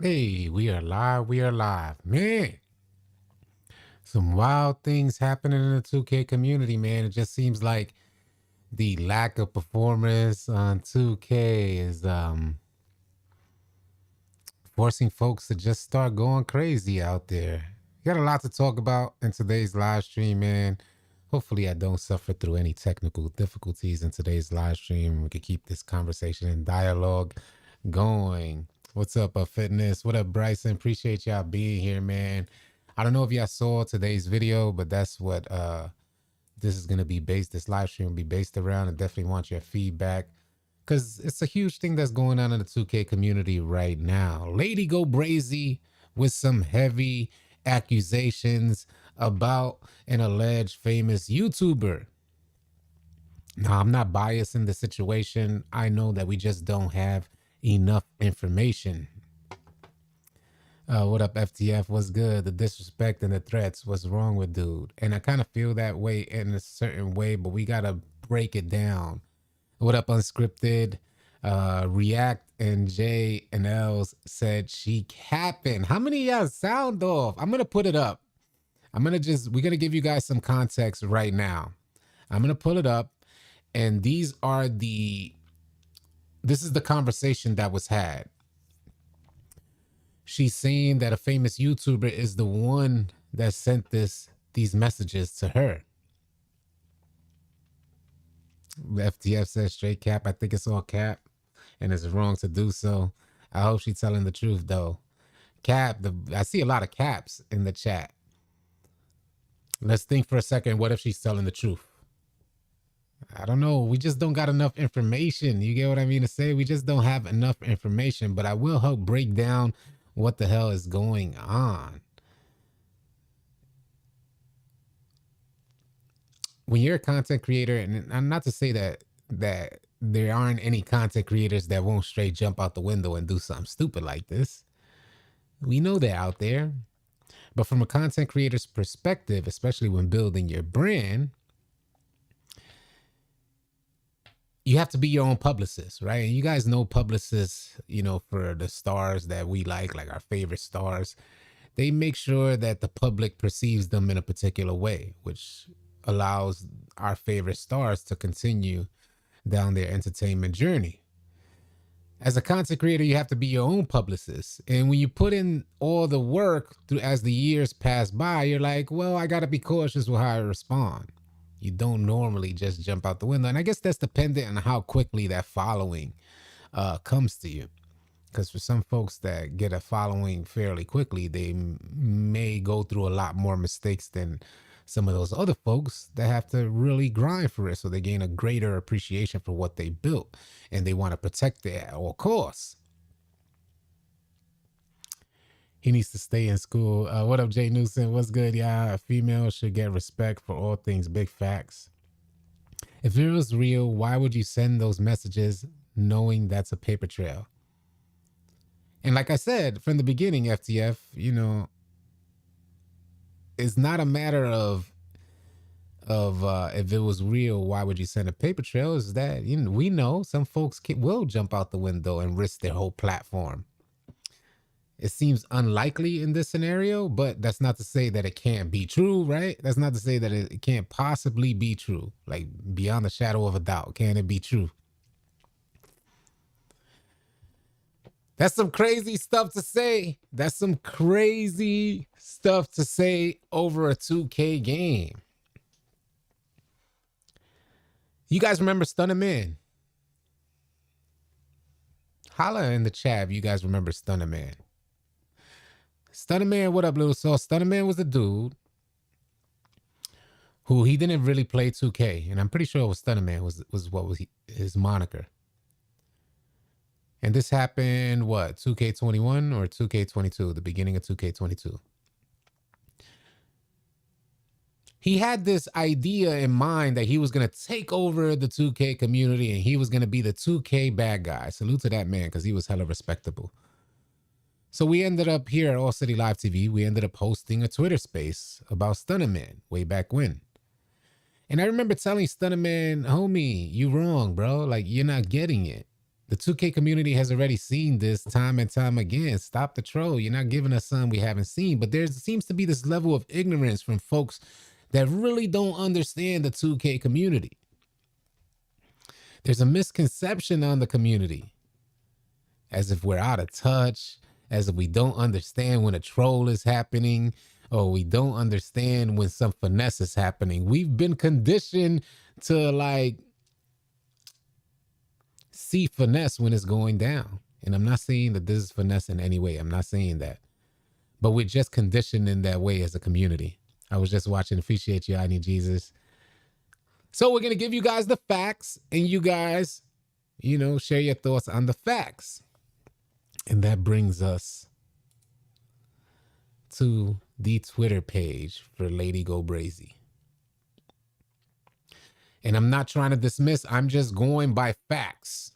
Hey, we are live. We are live. Man, some wild things happening in the 2K community, man. It just seems like the lack of performance on 2K is forcing folks to just start going crazy out there. Got a lot to talk about in today's live stream, man. Hopefully, I don't suffer through any technical difficulties in today's live stream. We can keep this conversation and dialogue going. What's up, Fitness? What up, Bryson? Appreciate y'all being here, man. I don't know if y'all saw today's video, but that's what this is going to be based, this live stream will be based around. I definitely want your feedback because it's a huge thing that's going on in the 2K community right now. Lady go brazy with some heavy accusations about an alleged famous YouTuber. Now, I'm not biased in the situation. I know that we just don't have enough information. What up, FTF? What's good? The disrespect and the threats. What's wrong with dude? And I kind of feel that way in a certain way, but we got to break it down. What up, Unscripted? React and J and L's said she capping. How many y'all sound off? I'm going to put it up. we're going to give you guys some context right now. I'm going to pull it up. And this is the conversation that was had. She's saying that a famous YouTuber is the one that sent these messages to her. FTF says straight cap. I think it's all cap, and it's wrong to do so. I hope she's telling the truth though. Cap, I see a lot of caps in the chat. Let's think for a second. What if she's telling the truth? I don't know. We just don't got enough information. You get what I mean to say? We just don't have enough information, but I will help break down what the hell is going on. When you're a content creator, and not to say that there aren't any content creators that won't straight jump out the window and do something stupid like this. We know they're out there. But from a content creator's perspective, especially when building your brand, you have to be your own publicist, right? And you guys know publicists, for the stars that we like our favorite stars, they make sure that the public perceives them in a particular way, which allows our favorite stars to continue down their entertainment journey. As a content creator, you have to be your own publicist. And when you put in all the work as the years pass by, you're like, well, I got to be cautious with how I respond. You don't normally just jump out the window. And I guess that's dependent on how quickly that following comes to you. Because for some folks that get a following fairly quickly, they may go through a lot more mistakes than some of those other folks that have to really grind for it. So they gain a greater appreciation for what they built. And they want to protect it at all costs. He needs to stay in school. What up, Jay Newsom? What's good, y'all? A female should get respect for all things big facts. If it was real, why would you send those messages knowing that's a paper trail? And like I said from the beginning, FTF, it's not a matter of if it was real, why would you send a paper trail? Is that, we know some folks will jump out the window and risk their whole platform. It seems unlikely in this scenario, but that's not to say that it can't be true, right? That's not to say that it can't possibly be true. Like, beyond the shadow of a doubt, can it be true? That's some crazy stuff to say. That's some crazy stuff to say over a 2K game. You guys remember Stunner Man? Holla in the chat if you guys remember Stunner Man. Stunner Man, what up, little sauce? Stunner Man was a dude who he didn't really play 2K, and I'm pretty sure it was Stunner Man was his moniker. And this happened, 2K21 or 2K22, the beginning of 2K22. He had this idea in mind that he was going to take over the 2K community and he was going to be the 2K bad guy. Salute to that man because he was hella respectable. So we ended up here at All City Live TV, we ended up hosting a Twitter space about Stunner Man way back when. And I remember telling Stunner Man, homie, you wrong, bro. Like, you're not getting it. The 2K community has already seen this time and time again. Stop the troll. You're not giving us something we haven't seen. But there seems to be this level of ignorance from folks that really don't understand the 2K community. There's a misconception on the community, as if we're out of touch, as if we don't understand when a troll is happening, or we don't understand when some finesse is happening. We've been conditioned to like see finesse when it's going down. And I'm not saying that this is finesse in any way. I'm not saying that. But we're just conditioned in that way as a community. I was just watching. Appreciate you, I Need Jesus. So we're going to give you guys the facts, and you guys, share your thoughts on the facts. And that brings us to the Twitter page for Lady Go Brazy. And I'm not trying to dismiss. I'm just going by facts.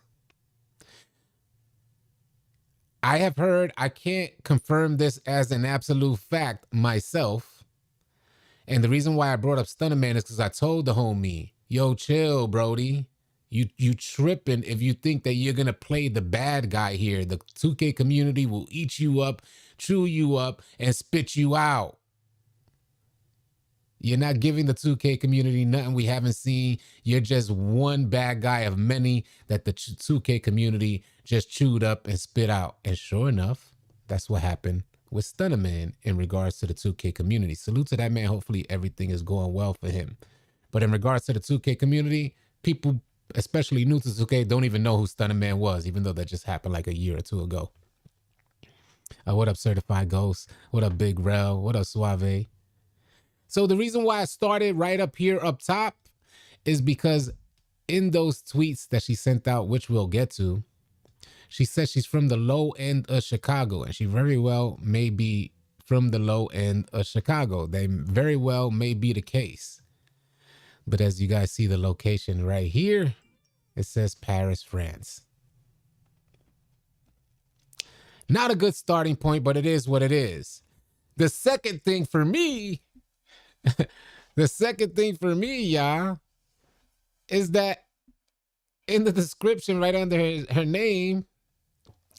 I have heard, I can't confirm this as an absolute fact myself. And the reason why I brought up Stunner Man is because I told the homie, yo, chill, Brody. You tripping if you think that you're going to play the bad guy here. The 2K community will eat you up, chew you up, and spit you out. You're not giving the 2K community nothing we haven't seen. You're just one bad guy of many that the 2K community just chewed up and spit out. And sure enough, that's what happened with Stunner Man in regards to the 2K community. Salute to that man. Hopefully everything is going well for him. But in regards to the 2K community, people, especially new to 2K, don't even know who Stunner Man was, even though that just happened like a year or two ago. What up, Certified Ghost? What up, Big Rel? What up, Suave? So the reason why I started right up here up top is because in those tweets that she sent out, which we'll get to, she says she's from the low end of Chicago, and she very well may be from the low end of Chicago. They very well may be the case. But as you guys see the location right here, it says Paris, France. Not a good starting point, but it is what it is. The second thing for me, y'all, is that in the description right under her name,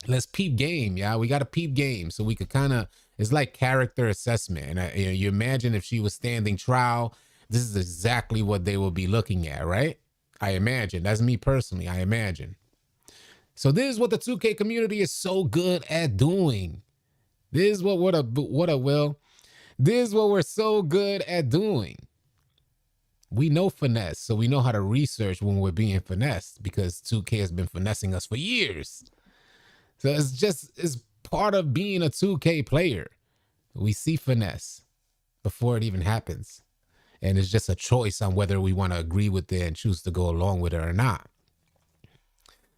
let's peep game, y'all. We got to peep game so we could kind of, it's like character assessment. And you imagine if she was standing trial, this is exactly what they will be looking at, right? I imagine. That's me personally. I imagine. So this is what the 2K community is so good at doing. This is what This is what we're so good at doing. We know finesse, so we know how to research when we're being finessed because 2K has been finessing us for years. So it's part of being a 2K player. We see finesse before it even happens. And it's just a choice on whether we want to agree with it and choose to go along with it or not.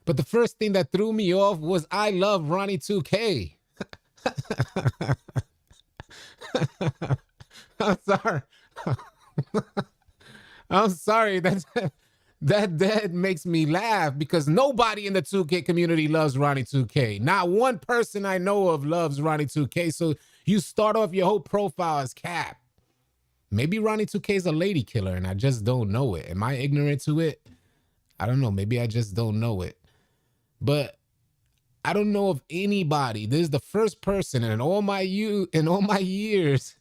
But the first thing that threw me off was I love Ronnie 2K. I'm sorry. I'm sorry. That makes me laugh because nobody in the 2K community loves Ronnie 2K. Not one person I know of loves Ronnie 2K. So you start off your whole profile as cap. Maybe Ronnie 2K is a lady killer and I just don't know it. Am I ignorant to it? I don't know. Maybe I just don't know it. But I don't know of anybody. This is the first person in all my years.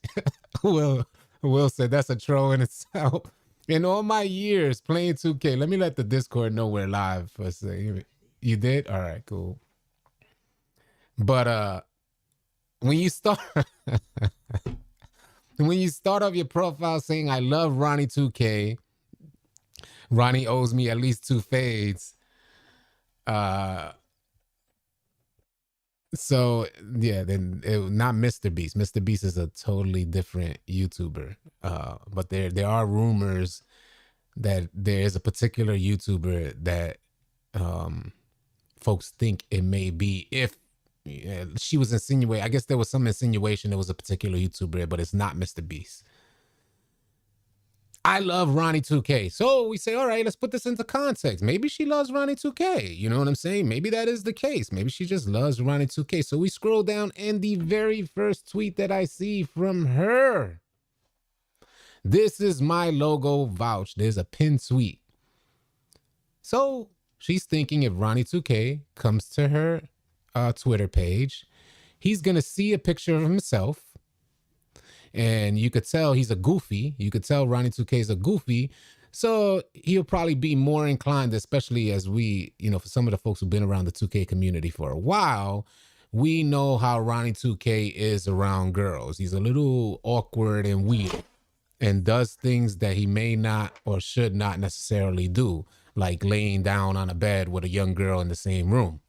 Will said that's a troll in itself. In all my years playing 2K, let me let the Discord know we're live for a second. You did? All right, cool. But when you start off your profile saying I love Ronnie 2K, Ronnie owes me at least 2 fades. So yeah, then not Mr. Beast. Mr. Beast is a totally different YouTuber. But there are rumors that there is a particular YouTuber that folks think it may be. If she was insinuating, I guess there was some insinuation it was a particular YouTuber, but it's not Mr. Beast. I love Ronnie 2K. So we say, all right, let's put this into context. Maybe she loves Ronnie 2K. You know what I'm saying? Maybe that is the case. Maybe she just loves Ronnie 2K. So we scroll down and the very first tweet that I see from her. This is my logo vouch. There's a pinned tweet. So She's thinking if Ronnie 2K comes to her Twitter page, he's going to see a picture of himself. And you could tell he's a goofy. You could tell Ronnie 2K is a goofy. So he'll probably be more inclined, especially as we, for some of the folks who've been around the 2K community for a while, we know how Ronnie 2K is around girls. He's a little awkward and weird and does things that he may not or should not necessarily do, like laying down on a bed with a young girl in the same room.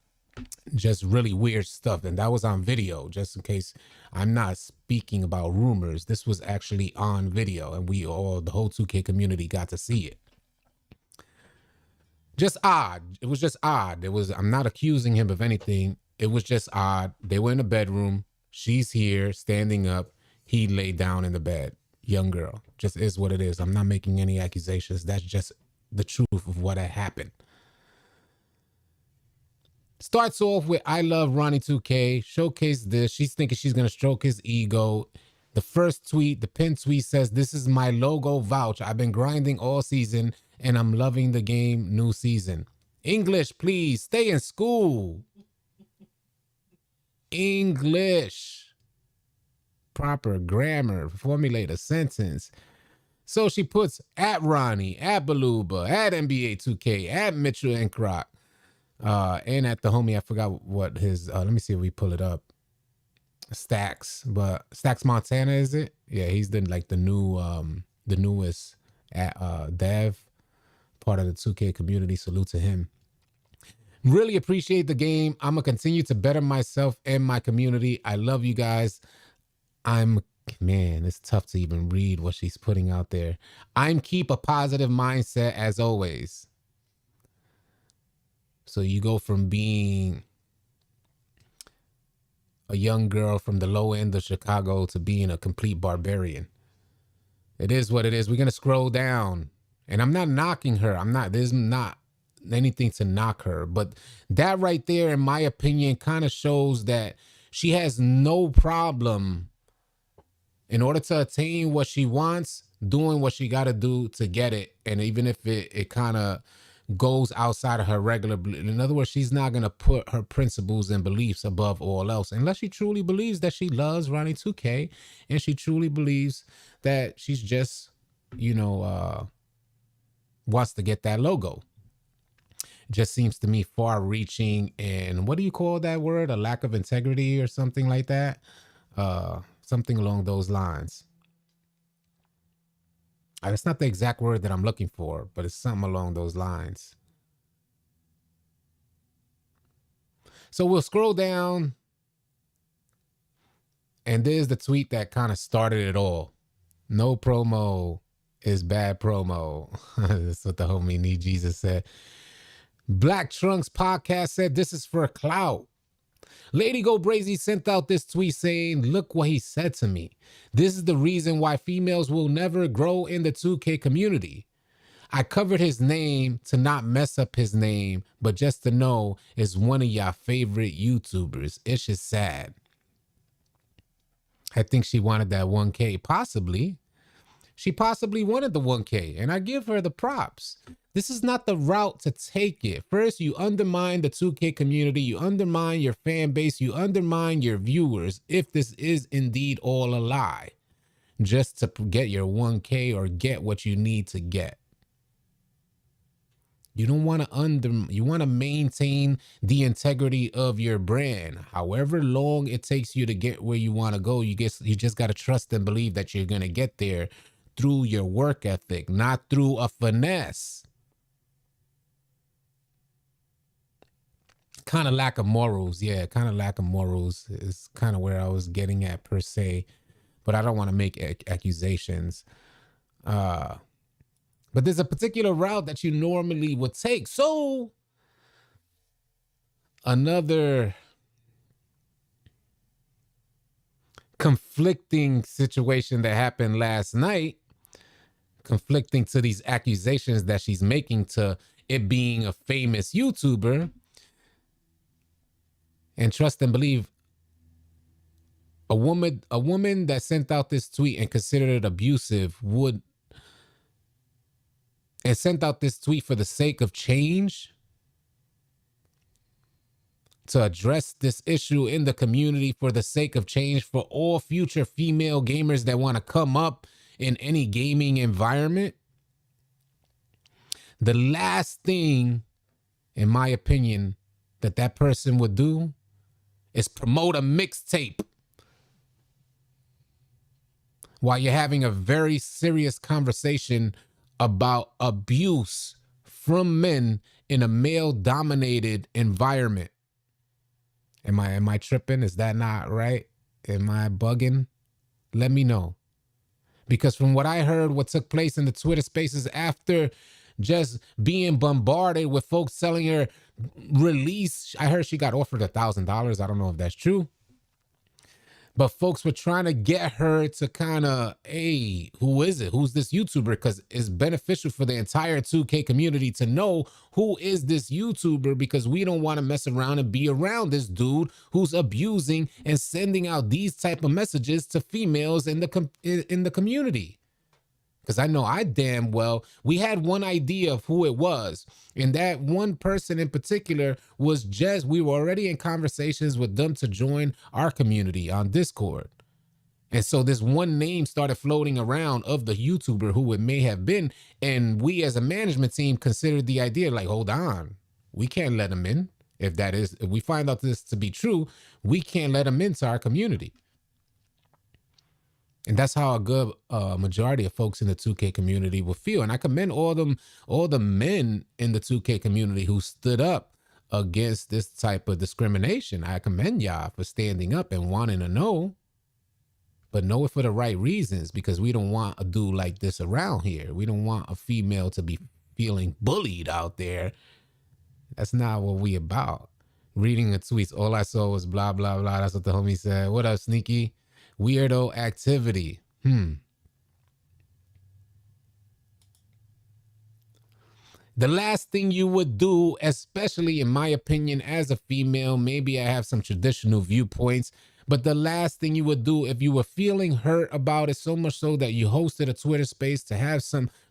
Just really weird stuff. And that was on video, just in case I'm not speaking about rumors. This was actually on video, and the whole 2K community got to see it. Just odd. It was just odd. I'm not accusing him of anything. It was just odd. They were in the bedroom. She's here standing up. He laid down in the bed. Young girl. Just is what it is. I'm not making any accusations. That's just the truth of what had happened. Starts off with, I love Ronnie 2K. Showcase this. She's thinking she's going to stroke his ego. The first tweet, the pinned tweet says, this is my logo vouch. I've been grinding all season and I'm loving the game new season. English, please. Stay in school. English. Proper grammar. Formulate a sentence. So she puts at Ronnie, at Baluba, at NBA 2K, at Mitchell and Croc. And at the homie, I forgot what his, let me see if we pull it up. Stacks, but Stacks Montana, is it? Yeah, he's the newest dev, part of the 2K community. Salute to him. Really appreciate the game. I'm gonna continue to better myself and my community. I love you guys. Man, it's tough to even read what she's putting out there. Keep a positive mindset as always. So you go from being a young girl from the low end of Chicago to being a complete barbarian. It is what it is. We're going to scroll down. And I'm not knocking her. There's not anything to knock her. But that right there, in my opinion, kind of shows that she has no problem, in order to attain what she wants, doing what she got to do to get it. And even if it kind of goes outside of her regular, in other words, she's not going to put her principles and beliefs above all else, unless she truly believes that she loves Ronnie 2K and she truly believes that she's just, wants to get that logo. Just seems to me far reaching, and what do you call that word? A lack of integrity or something like that? Something along those lines. It's not the exact word that I'm looking for, but it's something along those lines. So we'll scroll down, and there's the tweet that kind of started it all. No promo is bad promo. That's what the homie Need Jesus said. Black Trunks Podcast said, this is for Clout. Lady Go Brazy sent out this tweet saying, look what he said to me. This is the reason why females will never grow in the 2K community. I covered his name to not mess up his name, but just to know is one of y'all favorite YouTubers. It's just sad. I think she wanted that 1K, possibly. She possibly wanted the 1K, and I give her the props. This is not the route to take it. First, you undermine the 2K community, you undermine your fan base, you undermine your viewers, if this is indeed all a lie, just to get your 1K or get what you need to get. You don't want to you want to maintain the integrity of your brand. However long it takes you to get where you want to go, you just got to trust and believe that you're going to get there through your work ethic, not through a finesse. Kind of lack of morals. Yeah, kind of lack of morals is kind of where I was getting at per se, but I don't want to make accusations. But there's a particular route that you normally would take. So another conflicting situation that happened last night, conflicting to these accusations that she's making to it being a famous YouTuber. And trust and believe, a woman that sent out this tweet and considered it abusive and sent out this tweet for the sake of change, to address this issue in the community for the sake of change for all future female gamers that want to come up in any gaming environment. The last thing, in my opinion, that person would do is promote a mixtape while you're having a very serious conversation about abuse from men in a male-dominated environment. Am I tripping? Is that not right? Am I bugging? Let me know. Because from what I heard, what took place in the Twitter spaces after just being bombarded with folks telling her release, I heard she got offered $1,000. I don't know if that's true. But folks were trying to get her to kind of, hey, who is it? Who's this YouTuber? Because it's beneficial for the entire 2K community to know who is this YouTuber, because we don't want to mess around and be around this dude who's abusing and sending out these type of messages to females in the community. Because I know I damn well, we had one idea of who it was. And that one person in particular was just, we were already in conversations with them to join our community on Discord. And so this one name started floating around of the YouTuber who it may have been. And we as a management team considered the idea like, hold on, we can't let him in. If we find out this to be true, we can't let him into our community. And that's how a good majority of folks in the 2K community will feel. And I commend all the men in the 2K community who stood up against this type of discrimination. I commend y'all for standing up and wanting to know, but know it for the right reasons, because we don't want a dude like this around here. We don't want a female to be feeling bullied out there. That's not what we about. Reading the tweets, all I saw was blah, blah, blah. That's what the homie said. What up, Sneaky? Weirdo activity. The last thing you would do, especially in my opinion as a female, maybe I have some traditional viewpoints, but the last thing you would do if you were feeling hurt about it, so much so that you hosted a Twitter space to have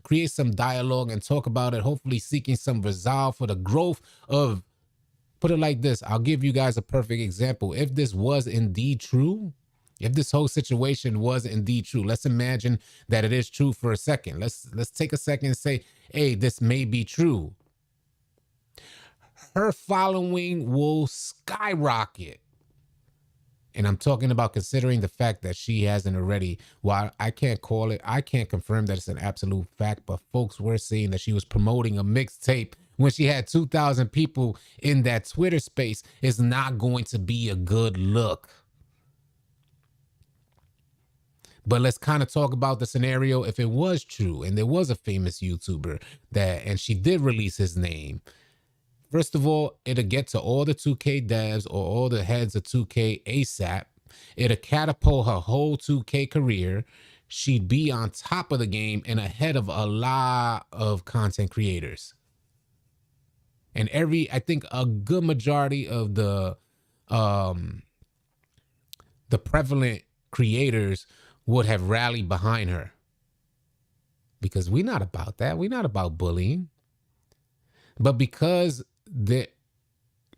create some dialogue and talk about it, hopefully seeking some resolve for the growth of, put it like this, I'll give you guys a perfect example. If this was indeed true, if this whole situation was indeed true, let's imagine that it is true for a second. Let's take a second and say, hey, this may be true. Her following will skyrocket. And I'm talking about considering the fact that she hasn't already, while I can't call it, I can't confirm that it's an absolute fact, but folks were saying that she was promoting a mixtape when she had 2,000 people in that Twitter space. Is not going to be a good look. But let's kind of talk about the scenario if it was true and there was a famous YouTuber and she did release his name. First of all, it'll get to all the 2K devs or all the heads of 2K ASAP. It'll catapult her whole 2K career. She'd be on top of the game and ahead of a lot of content creators. And I think a good majority of the prevalent creators would have rallied behind her, because we're not about that. We're not about bullying. But because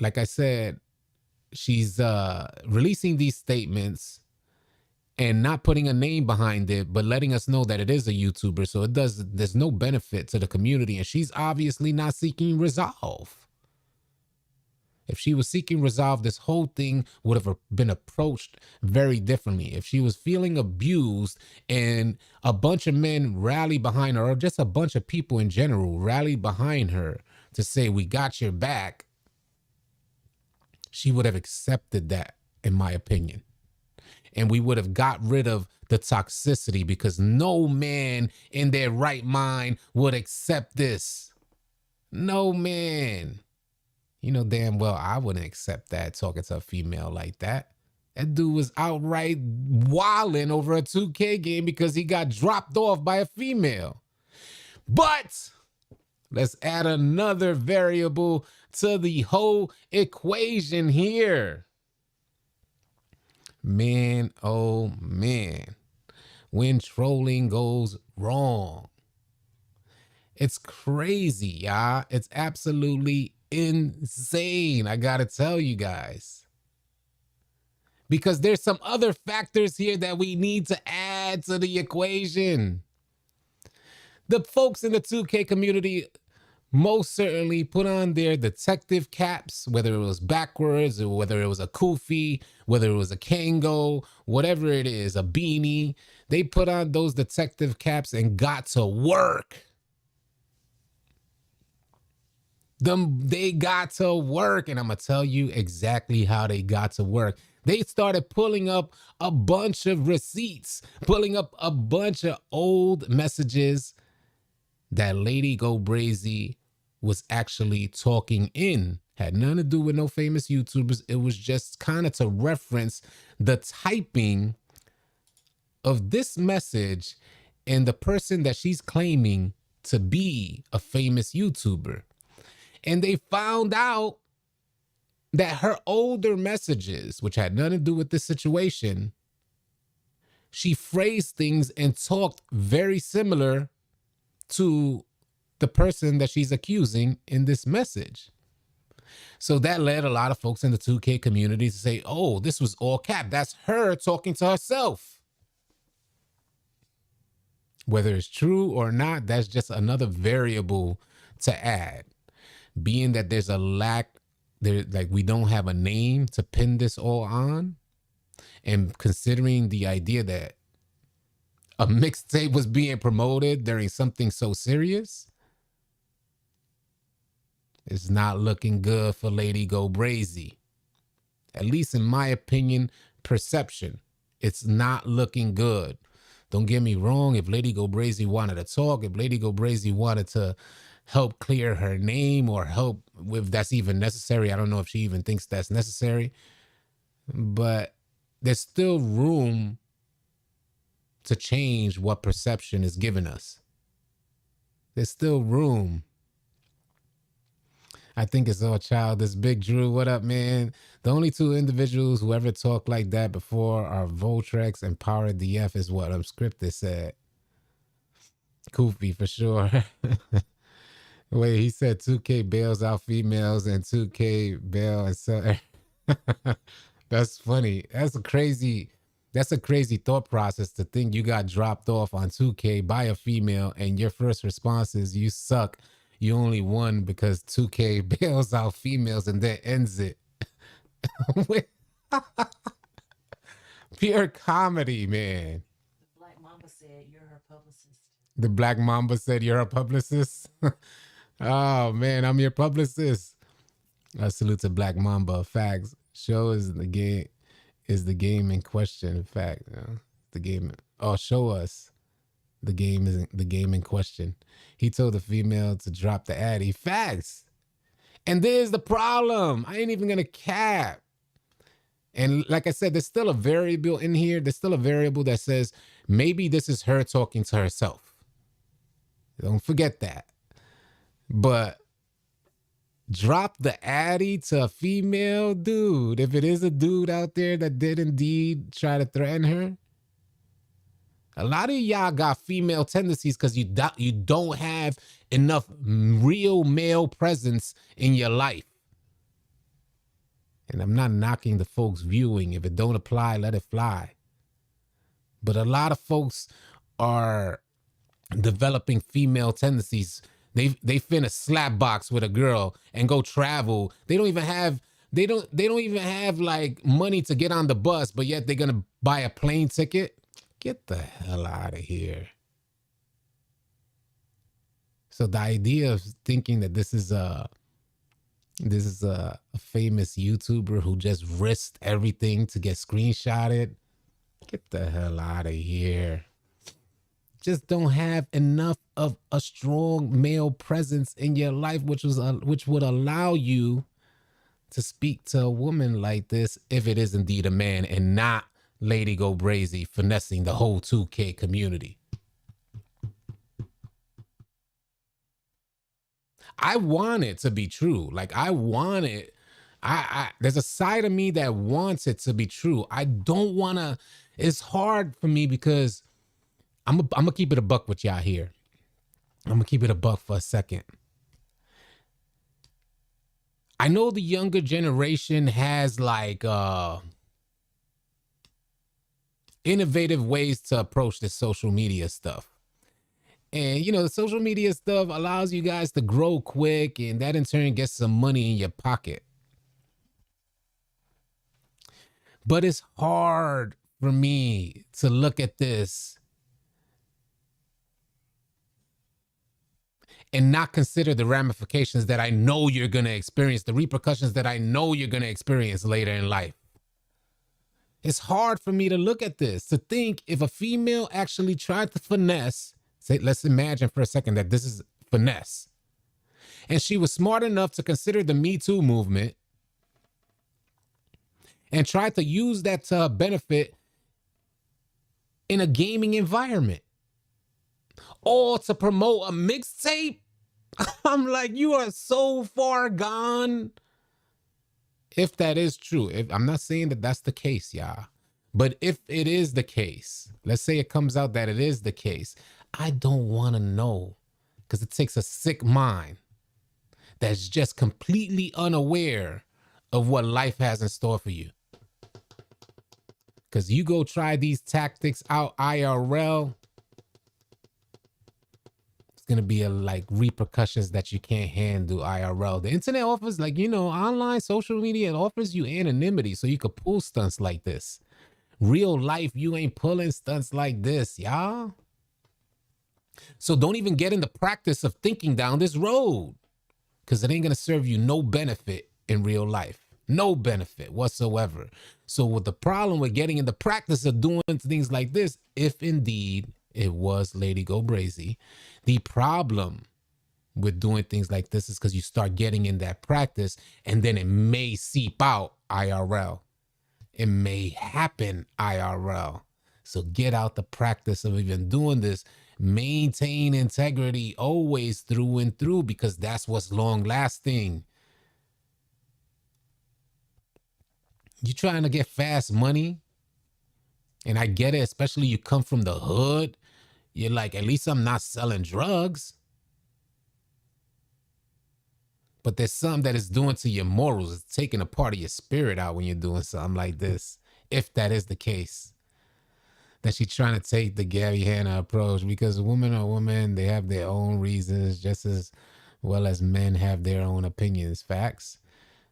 like I said, she's releasing these statements and not putting a name behind it, but letting us know that it is a YouTuber. So there's no benefit to the community, and she's obviously not seeking resolve. If she was seeking resolve, this whole thing would have been approached very differently. If she was feeling abused and a bunch of men rally behind her, or just a bunch of people in general rally behind her to say, we got your back, she would have accepted that, in my opinion. And we would have got rid of the toxicity, because no man in their right mind would accept this. No man. You know damn well I wouldn't accept that, talking to a female like that. That dude was outright wilding over a 2K game because he got dropped off by a female. But let's add another variable to the whole equation here. Man, oh man, when trolling goes wrong. It's crazy, y'all. It's absolutely insane. I gotta tell you guys. Because there's some other factors here that we need to add to the equation. The folks in the 2K community most certainly put on their detective caps, whether it was backwards or whether it was a kufi, whether it was a Kango, whatever it is, a beanie. They put on those detective caps and got to work. They got to work, and I'm gonna tell you exactly how they got to work. They started pulling up a bunch of receipts, pulling up a bunch of old messages that Lady Go Brazy was actually talking in. Had nothing to do with no famous YouTubers. It was just kind of to reference the typing of this message and the person that she's claiming to be a famous YouTuber. And they found out that her older messages, which had nothing to do with this situation, she phrased things and talked very similar to the person that she's accusing in this message. So that led a lot of folks in the 2K community to say, oh, this was all cap. That's her talking to herself. Whether it's true or not, that's just another variable to add. Being that there's a lack, like we don't have a name to pin this all on, and considering the idea that a mixtape was being promoted during something so serious, it's not looking good for Lady Go Brazy. At least in my opinion, perception. It's not looking good. Don't get me wrong, if Lady Go Brazy wanted to talk, if Lady Go Brazy wanted to help clear her name or help if that's even necessary, I don't know if she even thinks that's necessary, but there's still room to change what perception is giving us. There's still room. I think it's all childish. Big Drew, what up, man? The only two individuals who ever talked like that before are Voltrex and Power DF is what Unscripted said. Koofy for sure. Wait, he said 2K bails out females and 2K bail and so. That's funny. That's a crazy thought process to think you got dropped off on 2K by a female and your first response is you suck. You only won because 2K bails out females and then ends it. Pure comedy, man. The Black Mamba said you're her publicist. The Black Mamba said you're a publicist? Oh, man, I'm your publicist. I salute to Black Mamba. Facts. Show is the game in question. In fact, the game. Oh, show us. The game isn't the game in question. He told the female to drop the addy. Facts. And there's the problem. I ain't even gonna cap. And like I said, there's still a variable in here. There's still a variable that says maybe this is her talking to herself. Don't forget that. But drop the addy to a female dude. If it is a dude out there that did indeed try to threaten her, a lot of y'all got female tendencies because you don't have enough real male presence in your life. And I'm not knocking the folks viewing. If it don't apply, let it fly. But a lot of folks are developing female tendencies. They finna slap box with a girl and go travel. They don't even have like money to get on the bus, but yet they're gonna buy a plane ticket. Get the hell out of here. So the idea of thinking that this is a famous YouTuber who just risked everything to get screenshotted, get the hell out of here. Just don't have enough of a strong male presence in your life, which would allow you to speak to a woman like this if it is indeed a man and not Lady Go Brazy finessing the whole 2K community. I want it to be true. Like I want it. There's a side of me that wants it to be true. I don't want to. It's hard for me because I'm gonna keep it a buck with y'all here. I'm gonna keep it a buck for a second. I know the younger generation has like innovative ways to approach this social media stuff. And you know, the social media stuff allows you guys to grow quick, and that in turn gets some money in your pocket. But it's hard for me to look at this and not consider the ramifications that I know you're going to experience, the repercussions that I know you're going to experience later in life. It's hard for me to look at this, to think if a female actually tried to finesse, say, let's imagine for a second that this is finesse, and she was smart enough to consider the Me Too movement and tried to use that to her benefit in a gaming environment, all to promote a mixtape. I'm like, you are so far gone. If that is true, if I'm not saying that that's the case, y'all, but if it is the case, let's say it comes out that it is the case, I don't want to know, because it takes a sick mind that's just completely unaware of what life has in store for you. Because you go try these tactics out IRL, it's going to be like repercussions that you can't handle IRL. The internet offers, like, you know, online social media, it offers you anonymity so you could pull stunts like this. Real life, you ain't pulling stunts like this, y'all. So don't even get in the practice of thinking down this road, because it ain't going to serve you no benefit in real life. No benefit whatsoever. So with the problem with getting in the practice of doing things like this, if indeed it was Lady Go Brazy, the problem with doing things like this is because you start getting in that practice, and then it may seep out IRL. It may happen IRL. So get out the practice of even doing this. Maintain integrity always through and through, because that's what's long lasting. You trying to get fast money, and I get it, especially you come from the hood. You're like, at least I'm not selling drugs. But there's something that it's doing to your morals. It's taking a part of your spirit out when you're doing something like this. If that is the case, that she's trying to take the Gabby Hanna approach, because women are women. They have their own reasons just as well as men have their own opinions. Facts.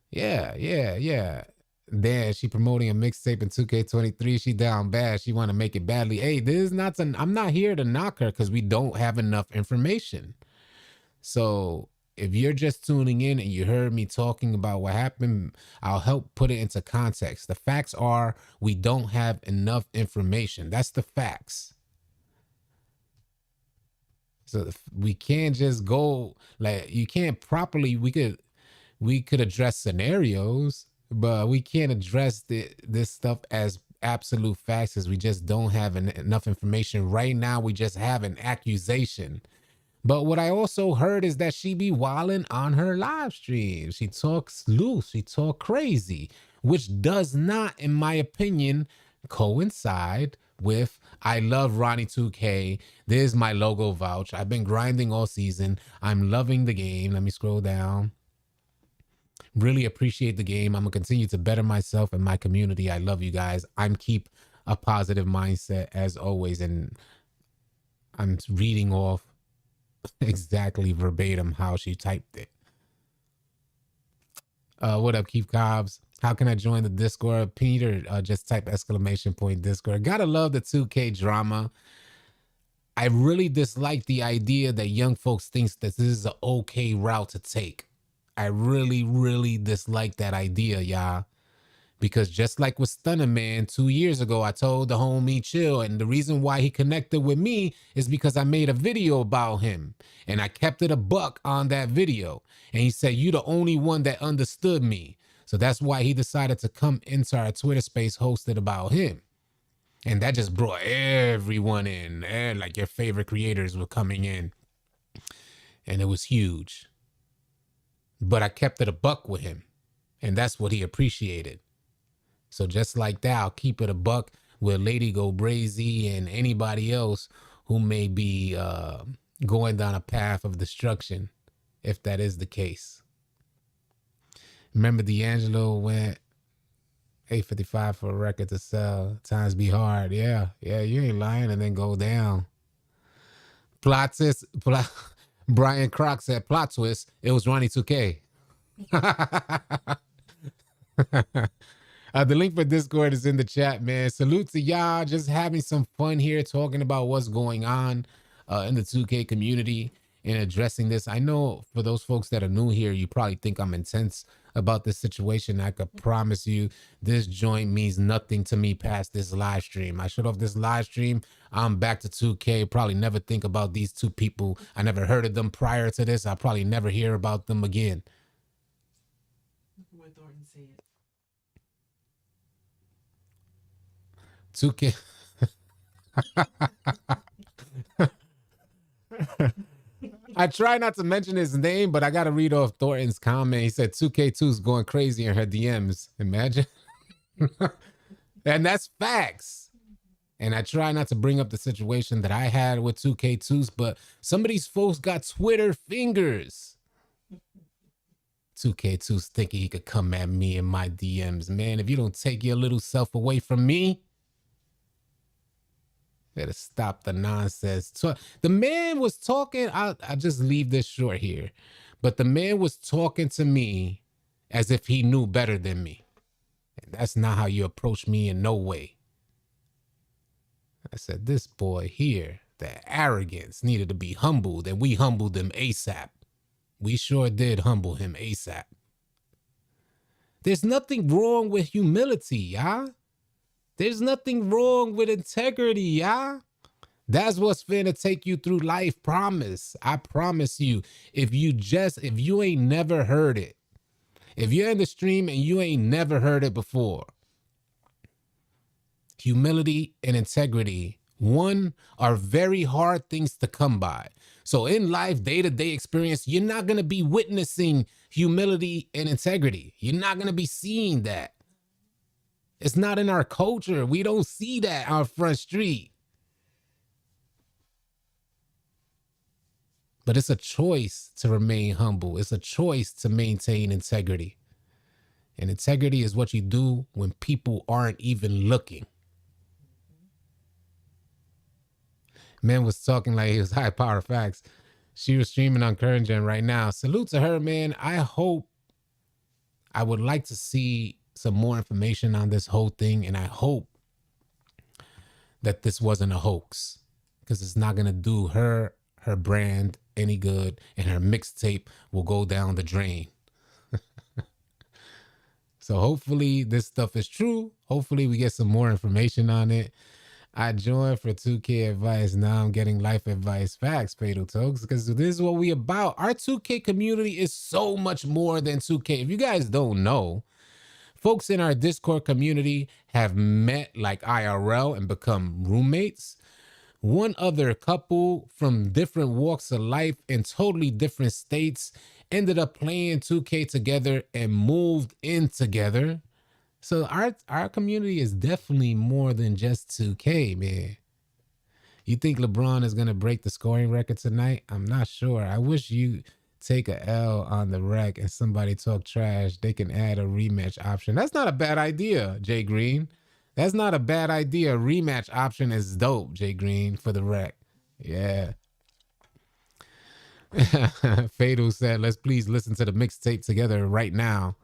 Yeah. There, she promoting a mixtape in 2K23. She down bad. She want to make it badly. Hey, this is not to, I'm not here to knock her, because we don't have enough information. So if you're just tuning in and you heard me talking about what happened, I'll help put it into context. The facts are, we don't have enough information. That's the facts. So we can't just go, like, you can't properly, we could address scenarios, but we can't address this stuff as absolute facts, as we just don't have enough information. Right now, we just have an accusation. But what I also heard is that she be wilding on her live stream. She talks loose, she talk crazy, which does not, in my opinion, coincide with I love Ronnie 2K. There's my logo vouch. I've been grinding all season. I'm loving the game. Let me scroll down. Really appreciate the game. I'm gonna continue to better myself and my community. I love you guys. I'm keep a positive mindset as always. And I'm reading off exactly verbatim how she typed it. What up, Keith Cobbs? How can I join the Discord? Peter, just type exclamation point Discord. Gotta love the 2K drama. I really dislike the idea that young folks thinks that this is an okay route to take. I really dislike that idea, y'all. Because just like with Stunner Man 2 years ago, I told the homie chill. And the reason why he connected with me is because I made a video about him. And I kept it a buck on that video. And he said, you the only one that understood me. So that's why he decided to come into our Twitter space hosted about him. And that just brought everyone in. And like your favorite creators were coming in. And it was huge. But I kept it a buck with him. And that's what he appreciated. So just like that, I'll keep it a buck with Lady Go Brazy and anybody else who may be going down a path of destruction, if that is the case. Remember D'Angelo went 855 for a record to sell. Times be hard. Yeah, yeah, you ain't lying. And then go down. Plot twist. Brian Croc said plot twist. It was Ronnie 2K. The link for Discord is in the chat, man. Salute to y'all. Just having some fun here, talking about what's going on in the 2K community and addressing this. I know for those folks that are new here, you probably think I'm intense about this situation. I could promise you this joint means nothing to me past this live stream. I shut off this live stream. I'm back to 2K. Probably never think about these two people. I never heard of them prior to this. I'll probably never hear about them again. What Thornton said. 2K. I try not to mention his name, but I got to read off Thornton's comment. He said 2K2's going crazy in her DMs. Imagine. And that's facts. And I try not to bring up the situation that I had with 2K2's, but some of these folks got Twitter fingers. 2K2's thinking he could come at me in my DMs. Man, if you don't take your little self away from me, better stop the nonsense. The man was talking. I'll just leave this short here. But the man was talking to me as if he knew better than me. And that's not how you approach me in no way. I said, this boy here, the arrogance needed to be humbled, and we humbled him ASAP. We sure did humble him ASAP. There's nothing wrong with humility, y'all. There's nothing wrong with integrity, y'all. That's what's finna take you through life, promise. I promise you. If you ain't never heard it, if you're in the stream and you ain't never heard it before, humility and integrity, one, are very hard things to come by. So in life, day-to-day experience, you're not gonna be witnessing humility and integrity. You're not gonna be seeing that. It's not in our culture. We don't see that on Front Street. But it's a choice to remain humble. It's a choice to maintain integrity. And integrity is what you do when people aren't even looking. Man was talking like he was high power facts. She was streaming on Current Gen right now. Salute to her, man. I would like to see some more information on this whole thing, and I hope that this wasn't a hoax, because it's not going to do her brand any good, and her mixtape will go down the drain. So hopefully this stuff is true. Hopefully we get some more information on it. I joined for 2K advice. Now I'm getting life advice. Facts, Fatal Tokes, because this is what we about. Our 2K community is so much more than 2K. If you guys don't know, folks in our Discord community have met like IRL and become roommates. One other couple from different walks of life in totally different states ended up playing 2K together and moved in together. So our community is definitely more than just 2K, man. You think LeBron is going to break the scoring record tonight? I'm not sure. I wish you take a L on the rec and somebody talk trash. They can add a rematch option. That's not a bad idea, Jay Green. That's not a bad idea. Rematch option is dope, Jay Green, for the rec. Yeah. Fatal said, let's please listen to the mixtape together right now.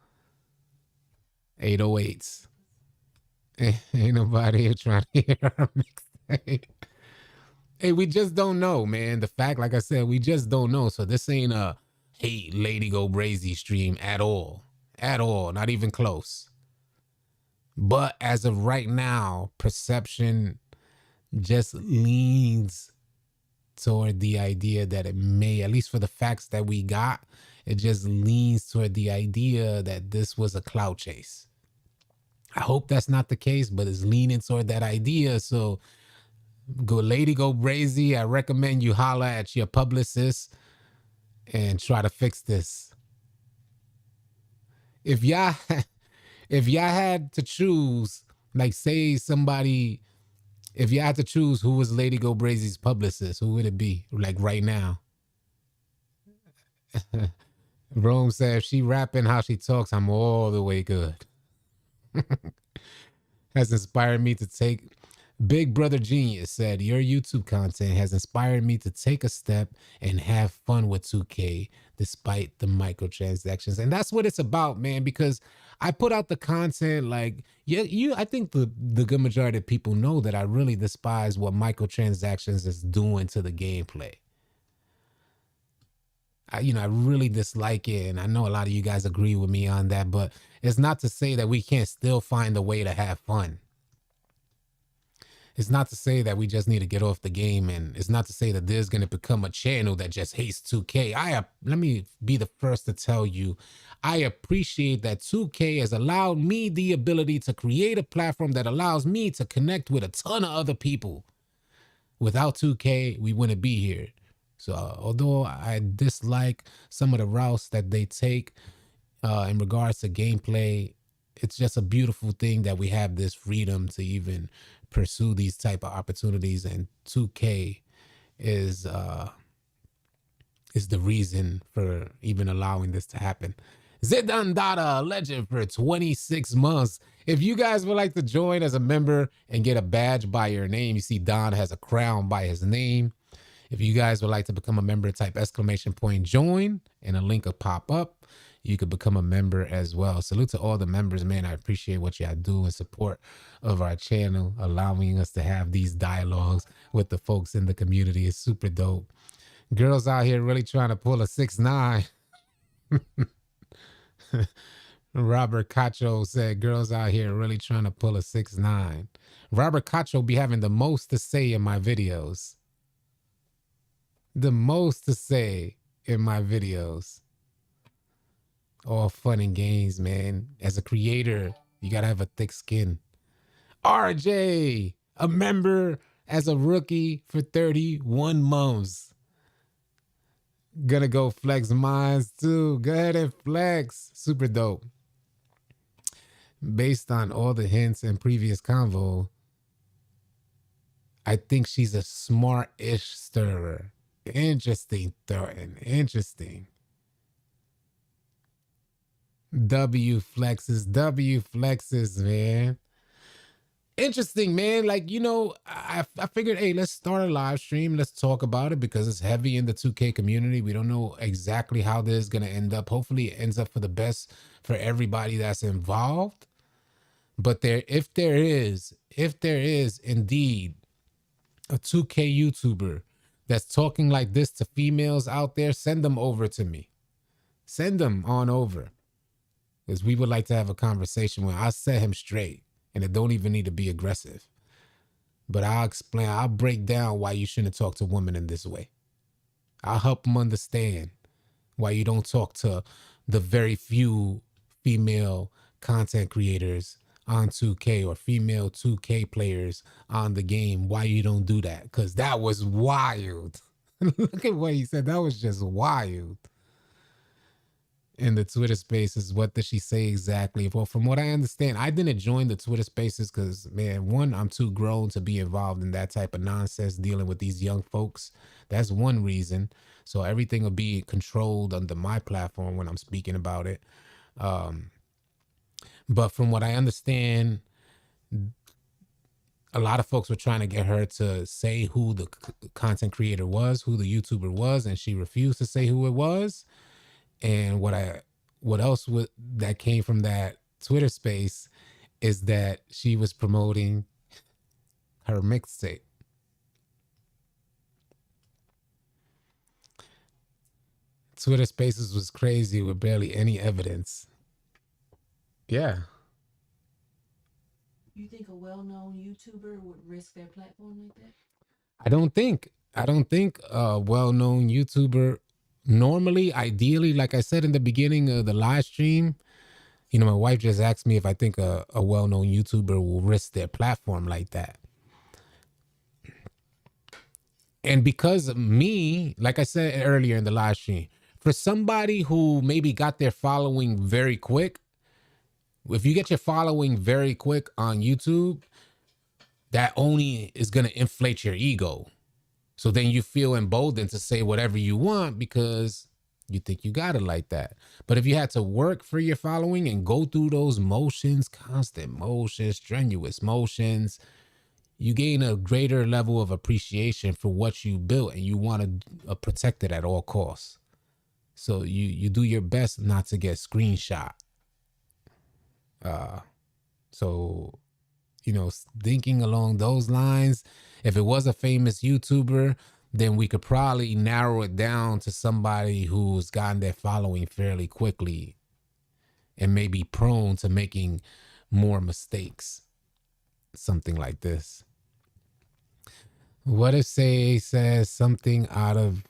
808s. Ain't nobody here trying to hear our mixtape. Hey, we just don't know, man. The fact, like I said, we just don't know. So this ain't a hey, Lady Go Brazy stream at all. At all. Not even close. But as of right now, perception just leans toward the idea that it may, at least for the facts that we got, it just leans toward the idea that this was a clout chase. I hope that's not the case, but it's leaning toward that idea. So go Lady Go Brazy. I recommend you holler at your publicist and try to fix this. If y'all had to choose, like say somebody, if you had to choose who was Lady Go Brazy's publicist, who would it be? Like right now? Rome said, if she rapping how she talks, I'm all the way good. Has inspired me to take. Big Brother Genius said, your YouTube content has inspired me to take a step and have fun with 2K despite the microtransactions. And that's what it's about, man, because I put out the content like, yeah, I think the good majority of people know that I really despise what microtransactions is doing to the gameplay. I really dislike it, and I know a lot of you guys agree with me on that, but it's not to say that we can't still find a way to have fun. It's not to say that we just need to get off the game, and it's not to say that there's going to become a channel that just hates 2K. Let me be the first to tell you, I appreciate that 2K has allowed me the ability to create a platform that allows me to connect with a ton of other people. Without 2K, we wouldn't be here. So although I dislike some of the routes that they take in regards to gameplay, it's just a beautiful thing that we have this freedom to even pursue these type of opportunities. And 2K is the reason for even allowing this to happen. Zidane Dada, legend for 26 months. If you guys would like to join as a member and get a badge by your name, you see Don has a crown by his name. If you guys would like to become a member, type !join and a link will pop up. You could become a member as well. Salute to all the members, man. I appreciate what y'all do in support of our channel, allowing us to have these dialogues with the folks in the community. It's super dope. Girls out here really trying to pull a 6'9". Robert Cacho said, girls out here really trying to pull a 6'9". Robert Cacho be having the most to say in my videos. The most to say in my videos. All fun and games, man. As a creator, you gotta have a thick skin. RJ, a member as a rookie for 31 months. Gonna go flex mines too. Go ahead and flex. Super dope. Based on all the hints in previous convo, I think she's a smart-ish stirrer. Interesting, Thornton. Interesting. W flexes, man. Interesting, man. Like, I figured, hey, let's start a live stream. Let's talk about it because it's heavy in the 2K community. We don't know exactly how this is going to end up. Hopefully it ends up for the best for everybody that's involved. But if there is indeed a 2K YouTuber that's talking like this to females out there, send them over to me. Send them on over. Because we would like to have a conversation where I'll set him straight. And it don't even need to be aggressive. But I'll break down why you shouldn't talk to women in this way. I'll help them understand why you don't talk to the very few female content creators on 2K or female 2K players on the game. Why you don't do that? Because that was wild. Look at what he said. That was just wild. In the Twitter spaces, what did she say exactly? Well, from what I understand, I didn't join the Twitter spaces because, man, one, I'm too grown to be involved in that type of nonsense dealing with these young folks. That's one reason. So everything will be controlled under my platform when I'm speaking about it. But from what I understand, a lot of folks were trying to get her to say who the content creator was, who the YouTuber was, and she refused to say who it was. And what else that came from that Twitter space is that she was promoting her mixtape. Twitter spaces was crazy with barely any evidence. Yeah. You think a well-known YouTuber would risk their platform like that? I don't think a well-known YouTuber normally, ideally, like I said in the beginning of the live stream, my wife just asked me if I think a well-known YouTuber will risk their platform like that. And because of me, like I said earlier in the live stream, for somebody who maybe got their following very quick, if you get your following very quick on YouTube, that only is going to inflate your ego. So then you feel emboldened to say whatever you want because You think you got it like that. But if you had to work for your following and go through those motions, constant motions, strenuous motions, you gain a greater level of appreciation for what you built, and you want to protect it at all costs. So you do your best not to get screenshot. So, thinking along those lines, if it was a famous YouTuber, then we could probably narrow it down to somebody who's gotten their following fairly quickly and may be prone to making more mistakes. Something like this. What if Say says something out of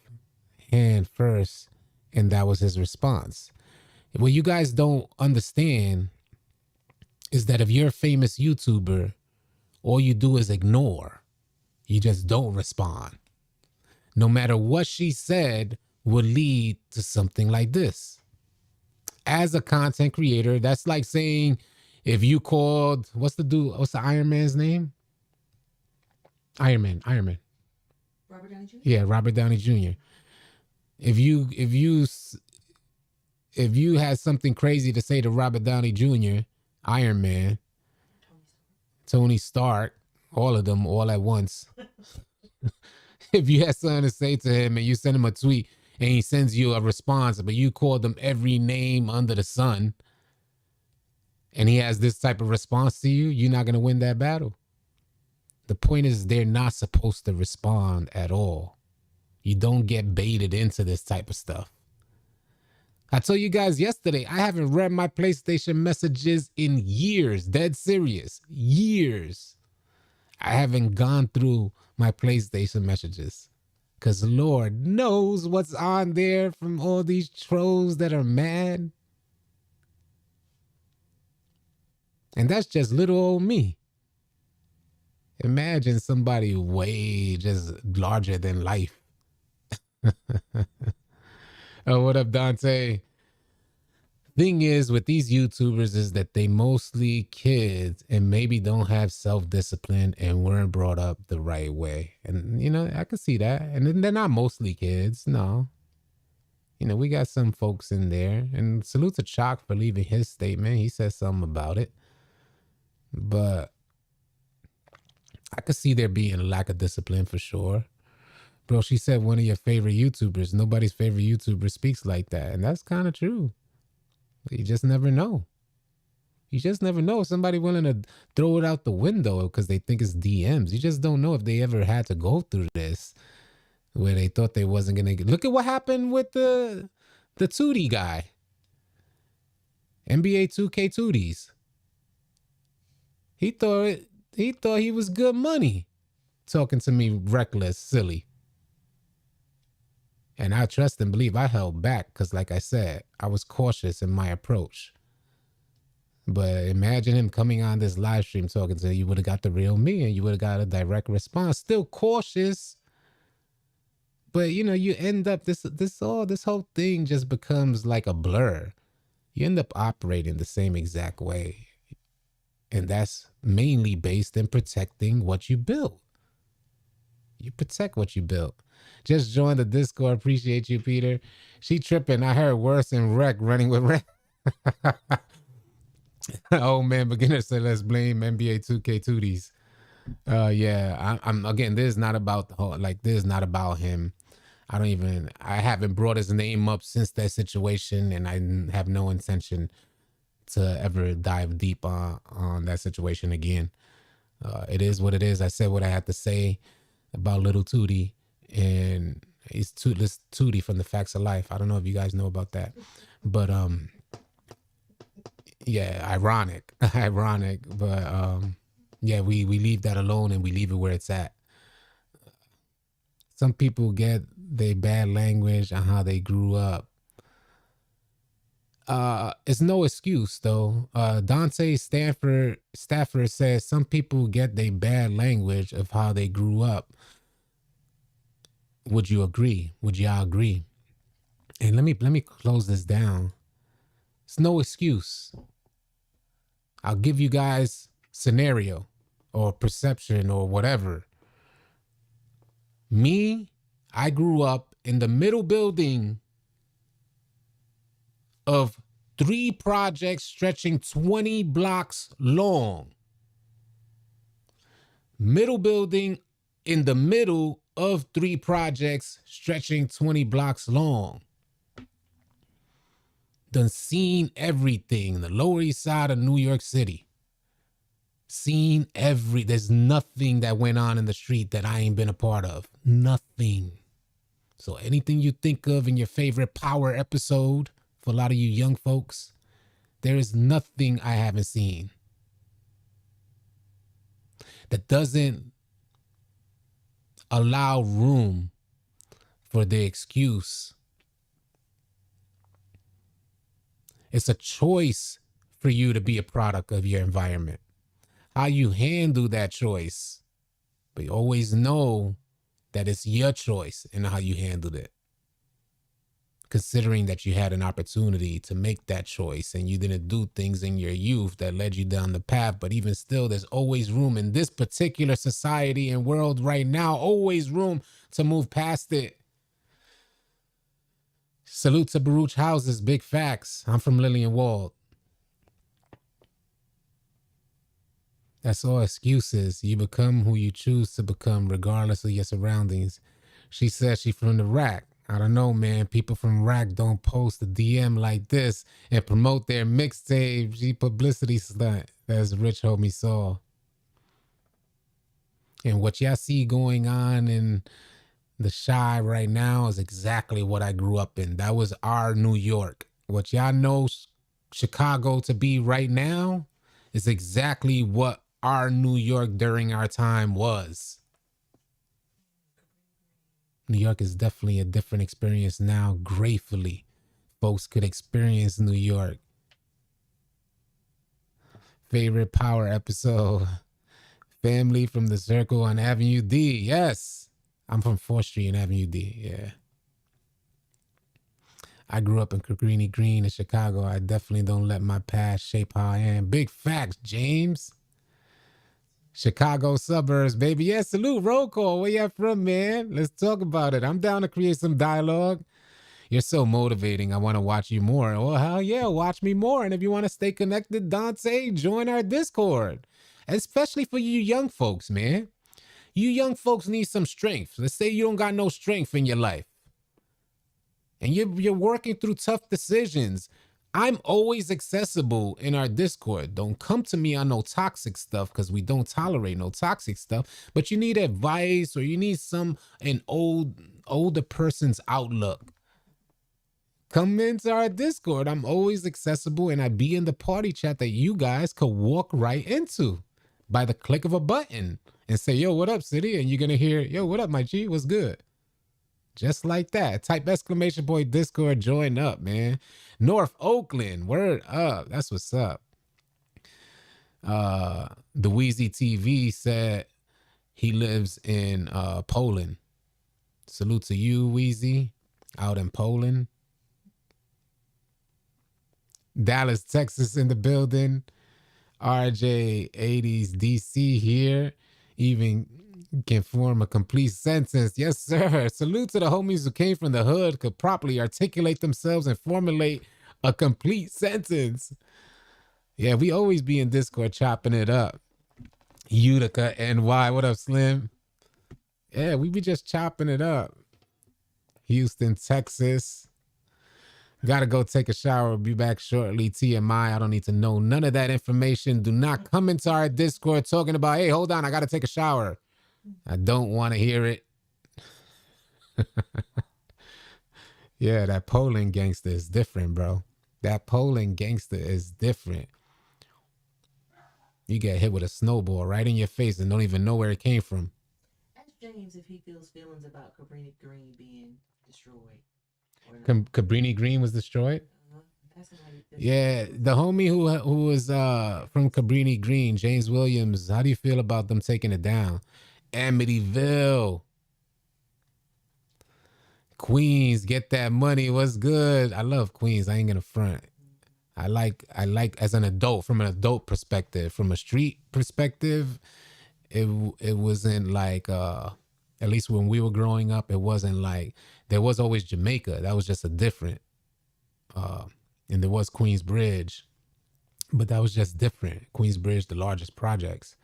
hand first and that was his response? What you guys don't understand is that if you're a famous YouTuber, all you do is ignore. You just don't respond. No matter what she said would lead to something like this. As a content creator, that's like saying if you called, what's the Iron Man's name? Iron Man. Robert Downey Jr.? Yeah, Robert Downey Jr. If you had something crazy to say to Robert Downey Jr., Iron Man, Tony Stark, all of them all at once. If you had something to say to him and you send him a tweet and he sends you a response, but you called him every name under the sun, and he has this type of response to you, you're not going to win that battle. The point is they're not supposed to respond at all. You don't get baited into this type of stuff. I told you guys yesterday, I haven't read my PlayStation messages in years. Dead serious. Years. I haven't gone through my PlayStation messages. Because Lord knows what's on there from all these trolls that are mad. And that's just little old me. Imagine somebody way just larger than life. Oh, what up, Dante? Thing is with these YouTubers is that they mostly kids and maybe don't have self-discipline and weren't brought up the right way. And, I can see that. And then they're not mostly kids. No. We got some folks in there. And salute to Chalk for leaving his statement. He said something about it. But I could see there being a lack of discipline for sure. Bro, she said one of your favorite YouTubers. Nobody's favorite YouTuber speaks like that. And that's kind of true. You just never know. You just never know. Somebody willing to throw it out the window because they think it's DMs. You just don't know if they ever had to go through this where they thought they wasn't going to. Look at what happened with the Tootie guy. NBA 2K Tooties. He thought he was good money talking to me reckless, silly. And I trust and believe I held back because, like I said, I was cautious in my approach. But imagine him coming on this live stream talking to you. You would have got the real me and you would have got a direct response. Still cautious. But, you end up, this whole thing just becomes like a blur. You end up operating the same exact way. And that's mainly based in protecting what you built. You protect what you built. Just joined the Discord. Appreciate you, Peter. She tripping. I heard worse than wreck running with wreck. Oh man, beginner said let's blame NBA 2K Tooties. Yeah, I'm again. This is not about the whole. This is not about him. I haven't brought his name up since that situation, and I have no intention to ever dive deep on that situation again. It is what it is. I said what I had to say about little Tootie, and he's Tootless Tootie from the Facts of Life. I don't know if you guys know about that, but yeah, ironic, but yeah, we leave that alone and we leave it where it's at. Some people get their bad language on how they grew up. It's no excuse though. Dante Stafford says some people get their bad language of how they grew up. Would you agree? Would y'all agree? And let me close this down. It's no excuse. I'll give you guys scenario or perception or whatever. Me, I grew up in the middle building of 3 projects stretching 20 blocks long. Middle building in the middle of 3 projects stretching 20 blocks long. Done seen everything. The Lower East Side of New York City. There's nothing that went on in the street that I ain't been a part of. Nothing. So anything you think of in your favorite Power episode, for a lot of you young folks, there is nothing I haven't seen that doesn't allow room for the excuse. It's a choice for you to be a product of your environment. How you handle that choice, but you always know that it's your choice and how you handled it. Considering that you had an opportunity to make that choice and you didn't do things in your youth that led you down the path, but even still, there's always room in this particular society and world right now, always room to move past it. Salute to Baruch Houses, big facts. I'm from Lillian Wald. That's all excuses. You become who you choose to become, regardless of your surroundings. She said she from the rack. I don't know, man. People from rack don't post a DM like this and promote their mixtape. She publicity stunt. That's Rich Homie Saw. And what y'all see going on in the Shy right now is exactly what I grew up in. That was our New York. What y'all know Chicago to be right now is exactly what our New York during our time was. New York is definitely a different experience now. Gratefully, folks could experience New York. Favorite Power episode? Family from the Circle on Avenue D. Yes, I'm from 4th Street and Avenue D. Yeah. I grew up in Cabrini Green in Chicago. I definitely don't let my past shape how I am. Big facts, James. Chicago suburbs, baby. Yeah, salute, roll call. Where you from, man? Let's talk about it. I'm down to create some dialogue. You're so motivating. I want to watch you more. Well, hell yeah, watch me more. And if you want to stay connected, Dante, join our Discord. Especially for you young folks, man. You young folks need some strength. Let's say you don't got no strength in your life. And you're working through tough decisions. I'm always accessible in our Discord. Don't come to me on no toxic stuff because we don't tolerate no toxic stuff. But you need advice or you need an older person's outlook. Come into our Discord. I'm always accessible and I be in the party chat that you guys could walk right into by the click of a button and say, yo, what up, city? And you're going to hear, yo, what up, my G? What's good? Just like that. Type exclamation point Discord, join up, man. North Oakland, word up. That's what's up. The Wheezy TV said he lives in Poland. Salute to you, Wheezy, out in Poland. Dallas, Texas in the building. RJ 80s DC here. Even can form a complete sentence. Yes, sir. Salute to the homies who came from the hood, could properly articulate themselves and formulate a complete sentence. Yeah, we always be in Discord chopping it up. Utica NY, what up, Slim? Yeah, we be just chopping it up. Houston, Texas. Gotta go take a shower. Be back shortly. TMI. I don't need to know none of that information. Do not come into our Discord talking about, hey, hold on, I gotta take a shower. I don't want to hear it. Yeah, that Poland gangster is different, bro. That Poland gangster is different. You get hit with a snowball right in your face and don't even know where it came from. Ask James if he feels feelings about Cabrini Green being destroyed. Cabrini Green was destroyed? Yeah, the homie who was from Cabrini Green, James Williams, how do you feel about them taking it down? Amityville. Queens, get that money. What's good? I love Queens. I ain't gonna front. I like as an adult, from an adult perspective. From a street perspective, it wasn't like at least when we were growing up, it wasn't like there was always Jamaica. That was just a different and there was Queensbridge, but that was just different. Queensbridge, the largest projects.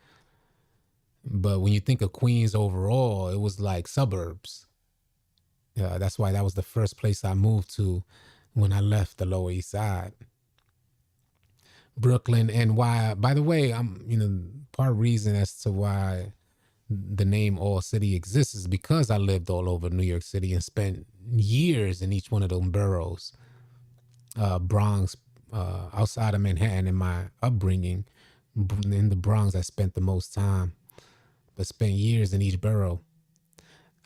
But when you think of Queens overall, it was like suburbs. That's why that was the first place I moved to when I left the Lower East Side. Brooklyn, and why, by the way, I'm, part reason as to why the name All City exists is because I lived all over New York City and spent years in each one of those boroughs. Bronx, outside of Manhattan in my upbringing, in the Bronx, I spent the most time, but spent years in each borough.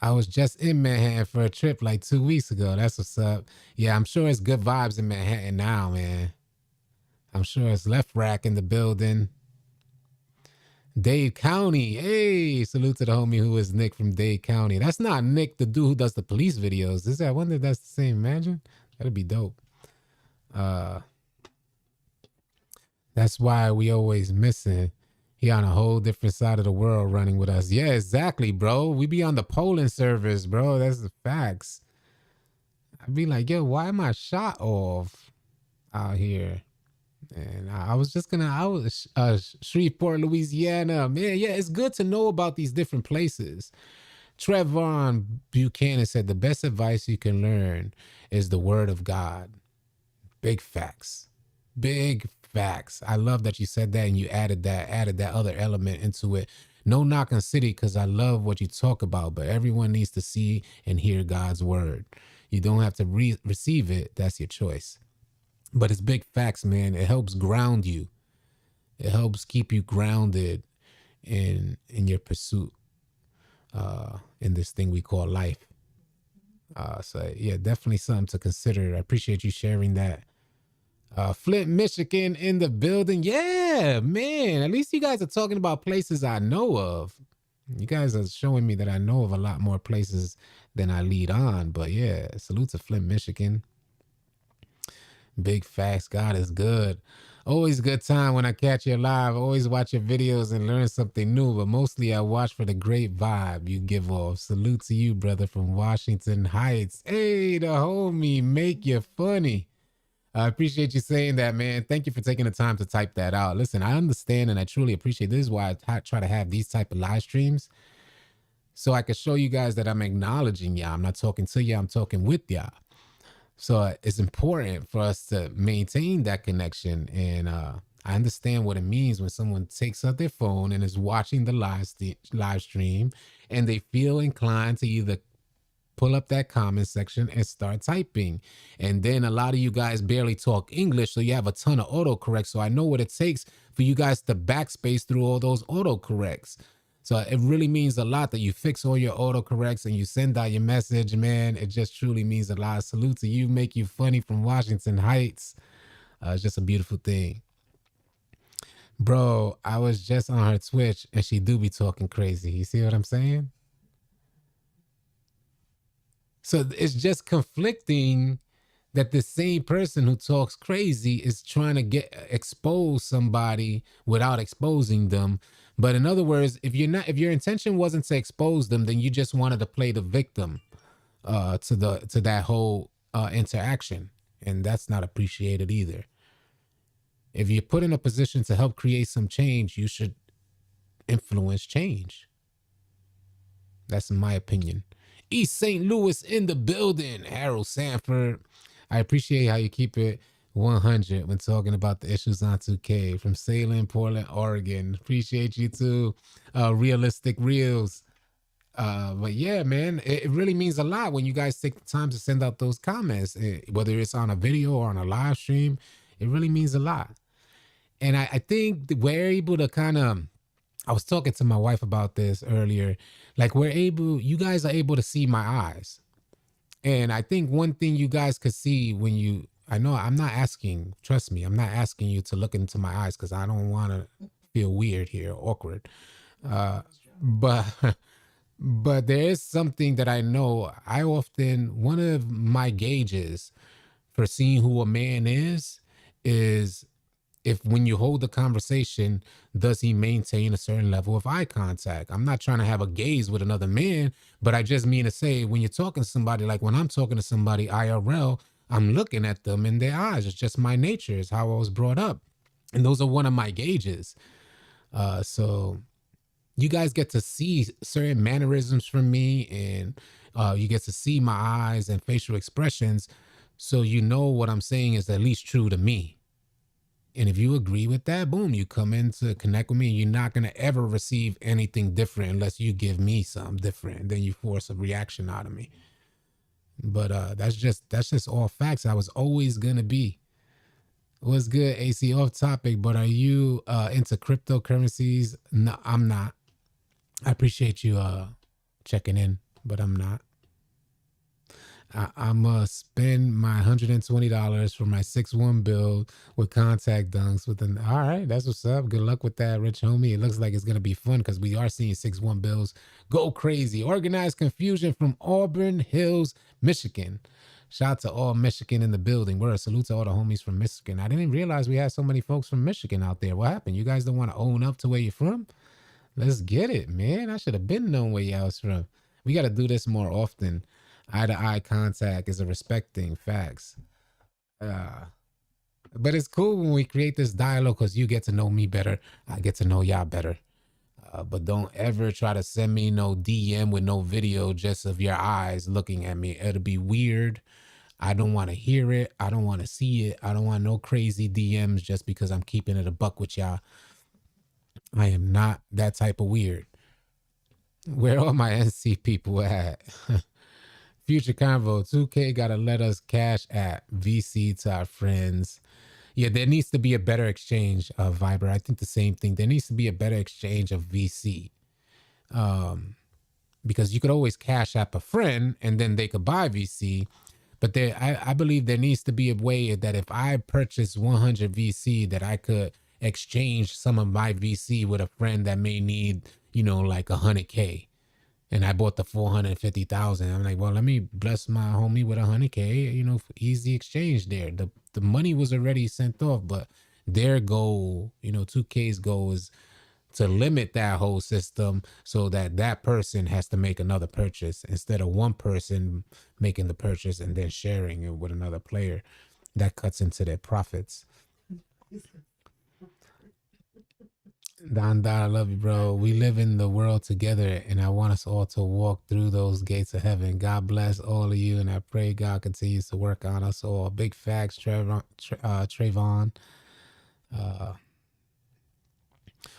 I was just in Manhattan for a trip like 2 weeks ago. That's what's up. Yeah, I'm sure it's good vibes in Manhattan now, man. I'm sure it's Left Rack in the building. Dade County. Hey, salute to the homie who is Nick from Dade County. That's not Nick, the dude who does the police videos. Is that? I wonder if that's the same. Imagine. That'd be dope. That's why we always missing. He on a whole different side of the world running with us. Yeah, exactly, bro. We be on the Poland servers, bro. That's the facts. I'd be like, yo, why am I shot off out here? And I was Shreveport, Louisiana. Man, yeah, it's good to know about these different places. Trevon Buchanan said the best advice you can learn is the word of God. Big facts. Big facts. I love that you said that and you added that other element into it. No knock on City, because I love what you talk about, but everyone needs to see and hear God's word. You don't have to receive it. That's your choice. But it's big facts, man. It helps ground you. It helps keep you grounded in your pursuit, in this thing we call life. So yeah, definitely something to consider. I appreciate you sharing that. Flint, Michigan in the building. Yeah, man. At least you guys are talking about places I know of. You guys are showing me that I know of a lot more places than I lead on. But yeah, salute to Flint, Michigan. Big facts. God is good. Always a good time when I catch you live. Always watch your videos and learn something new, but mostly I watch for the great vibe you give off. Salute to you, brother, from Washington Heights. Hey, the homie, make you funny. I appreciate you saying that, man. Thank you for taking the time to type that out. Listen, I understand and I truly appreciate this. Is why I try to have these type of live streams, so I can show you guys that I'm acknowledging y'all. I'm not talking to y'all, I'm talking with y'all. So it's important for us to maintain that connection. And I understand what it means when someone takes out their phone and is watching the live stream and they feel inclined to either pull up that comment section and start typing. And then a lot of you guys barely talk English, so you have a ton of autocorrects. So I know what it takes for you guys to backspace through all those autocorrects. So it really means a lot that you fix all your autocorrects and you send out your message, man. It just truly means a lot. Salute to you, make you funny from Washington Heights. It's just a beautiful thing. Bro, I was just on her Twitch and she do be talking crazy. You see what I'm saying? So it's just conflicting that the same person who talks crazy is trying to expose somebody without exposing them. But in other words, if your intention wasn't to expose them, then you just wanted to play the victim to that whole interaction, and that's not appreciated either. If you're put in a position to help create some change, you should influence change. That's in my opinion. East St. Louis in the building. Harold Sanford. I appreciate how you keep it 100 when talking about the issues on 2K. From Salem, Portland, Oregon. Appreciate you too. Realistic Reels. But yeah, man, it really means a lot when you guys take the time to send out those comments, whether it's on a video or on a live stream. It really means a lot. And I think we're able to kind of, I was talking to my wife about this earlier, like you guys are able to see my eyes. And I think one thing you guys could see when I know I'm not asking, trust me, I'm not asking you to look into my eyes because I don't want to feel weird here, awkward. But there is something that I know. One of my gauges for seeing who a man is if when you hold the conversation, does he maintain a certain level of eye contact? I'm not trying to have a gaze with another man, but I just mean to say when you're talking to somebody, like when I'm talking to somebody IRL, I'm looking at them in their eyes. It's just my nature. It's how I was brought up. And those are one of my gauges. So you guys get to see certain mannerisms from me, and you get to see my eyes and facial expressions. So you know what I'm saying is at least true to me. And if you agree with that, boom, you come in to connect with me. You're not going to ever receive anything different unless you give me something different. Then you force a reaction out of me. But that's just all facts. I was always going to be. What's good, AC? Off topic, but are you into cryptocurrencies? No, I'm not. I appreciate you checking in, but I'm not. I'm gonna spend my $120 for my 6-1 build with contact dunks with an. All right, that's what's up. Good luck with that, rich homie. It looks like it's gonna be fun because we are seeing 6-1 builds go crazy. Organized confusion from Auburn Hills, Michigan. Shout out to all Michigan in the building. We're a salute to all the homies from Michigan. I didn't realize we had so many folks from Michigan out there. What happened? You guys don't want to own up to where you're from? Let's get it, man. I should have been known where y'all was from. We got to do this more often. Eye to eye contact is a respecting facts. But it's cool when we create this dialogue because you get to know me better. I get to know y'all better. But don't ever try to send me no DM with no video just of your eyes looking at me. It'll be weird. I don't want to hear it. I don't want to see it. I don't want no crazy DMs just because I'm keeping it a buck with y'all. I am not that type of weird. Where all my NC people at? Future Convo, 2K gotta let us cash at VC to our friends. Yeah, there needs to be a better exchange of Viber. I think the same thing. There needs to be a better exchange of VC. Because you could always cash app a friend and then they could buy VC. But there, I believe there needs to be a way that if I purchase 100 VC, that I could exchange some of my VC with a friend that may need, like 100K. And I bought the 450,000. I'm like, well, let me bless my homie with 100K, for easy exchange there. The money was already sent off, but their goal, 2K's goal is to limit that whole system so that that person has to make another purchase instead of one person making the purchase and then sharing it with another player. That cuts into their profits. Don, I love you, bro. We live in the world together, and I want us all to walk through those gates of heaven. God bless all of you, and I pray God continues to work on us all. Big facts, Trayvon.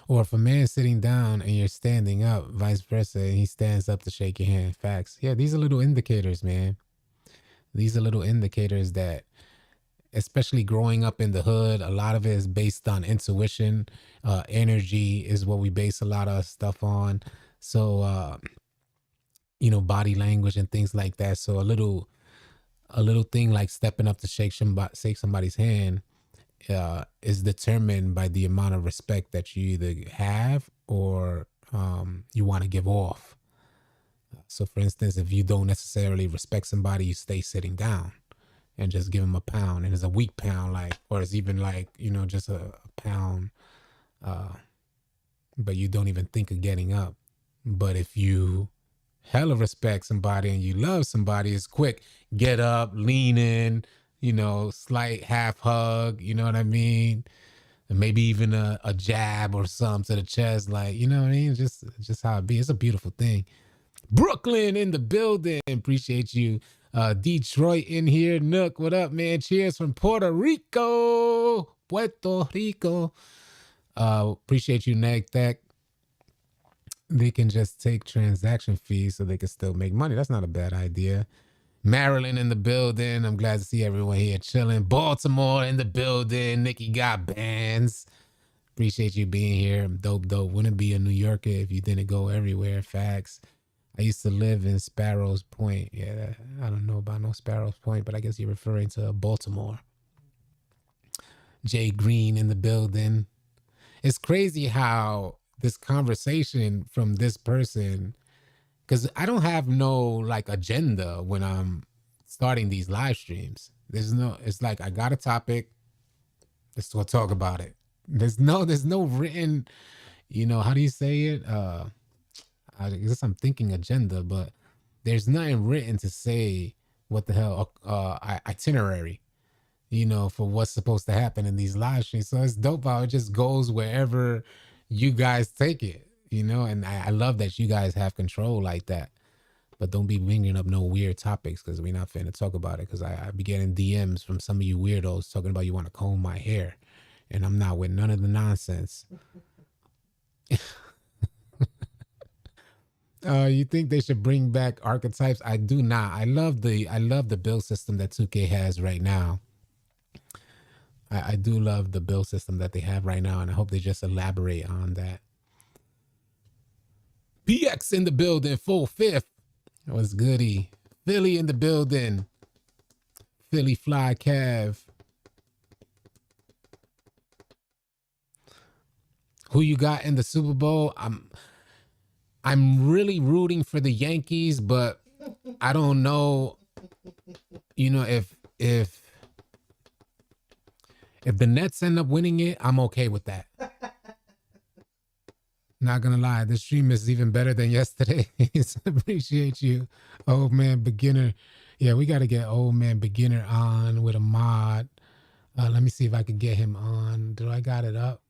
Or if a man's sitting down and you're standing up, vice versa, and he stands up to shake your hand. Facts. Yeah, these are little indicators, man. These are little indicators that, especially growing up in the hood, a lot of it is based on intuition. Energy is what we base a lot of stuff on. So, body language and things like that. So a little thing like stepping up to shake somebody's hand is determined by the amount of respect that you either have or you want to give off. So for instance, if you don't necessarily respect somebody, you stay sitting down and just give them a pound, and it's a weak pound, or it's even just a pound, but you don't even think of getting up. But if you hella respect somebody and you love somebody, it's quick, get up, lean in, slight half hug, you know what I mean? And maybe even a jab or something to the chest, you know what I mean? Just how it be. It's a beautiful thing. Brooklyn in the building. Appreciate you. Detroit in here. Nook, what up, man? Cheers from Puerto Rico. Appreciate you, NAGTech. They can just take transaction fees so they can still make money. That's not a bad idea. Maryland in the building. I'm glad to see everyone here chilling. Baltimore in the building. Nikki got bands. Appreciate you being here. Dope. Wouldn't be a New Yorker if you didn't go everywhere. Facts. I used to live in Sparrows Point. Yeah, I don't know about no Sparrows Point, but I guess you're referring to Baltimore. Jay Green in the building. It's crazy how this conversation from this person, because I don't have no agenda when I'm starting these live streams. It's like I got a topic. Let's go talk about it. There's no written, how do you say it? I guess I'm thinking agenda, but there's nothing written to say what the hell itinerary, for what's supposed to happen in these live streams. So it's dope how it just goes wherever you guys take it, and I love that you guys have control like that. But don't be bringing up no weird topics because we're not finna talk about it. Because I be getting DMs from some of you weirdos talking about you want to comb my hair, and I'm not with none of the nonsense. You think they should bring back archetypes? I do not. I love the build system that 2K has right now. I do love the build system that they have right now, and I hope they just elaborate on that. PX in the building, full fifth. What's goody? Philly in the building. Philly fly Cav. Who you got in the Super Bowl? I'm really rooting for the Yankees, but I don't know, if the Nets end up winning it, I'm okay with that. Not gonna lie, this stream is even better than yesterday. Appreciate you, old man beginner. Yeah, we gotta get old man beginner on with a mod. Let me see if I can get him on. Do I got it up?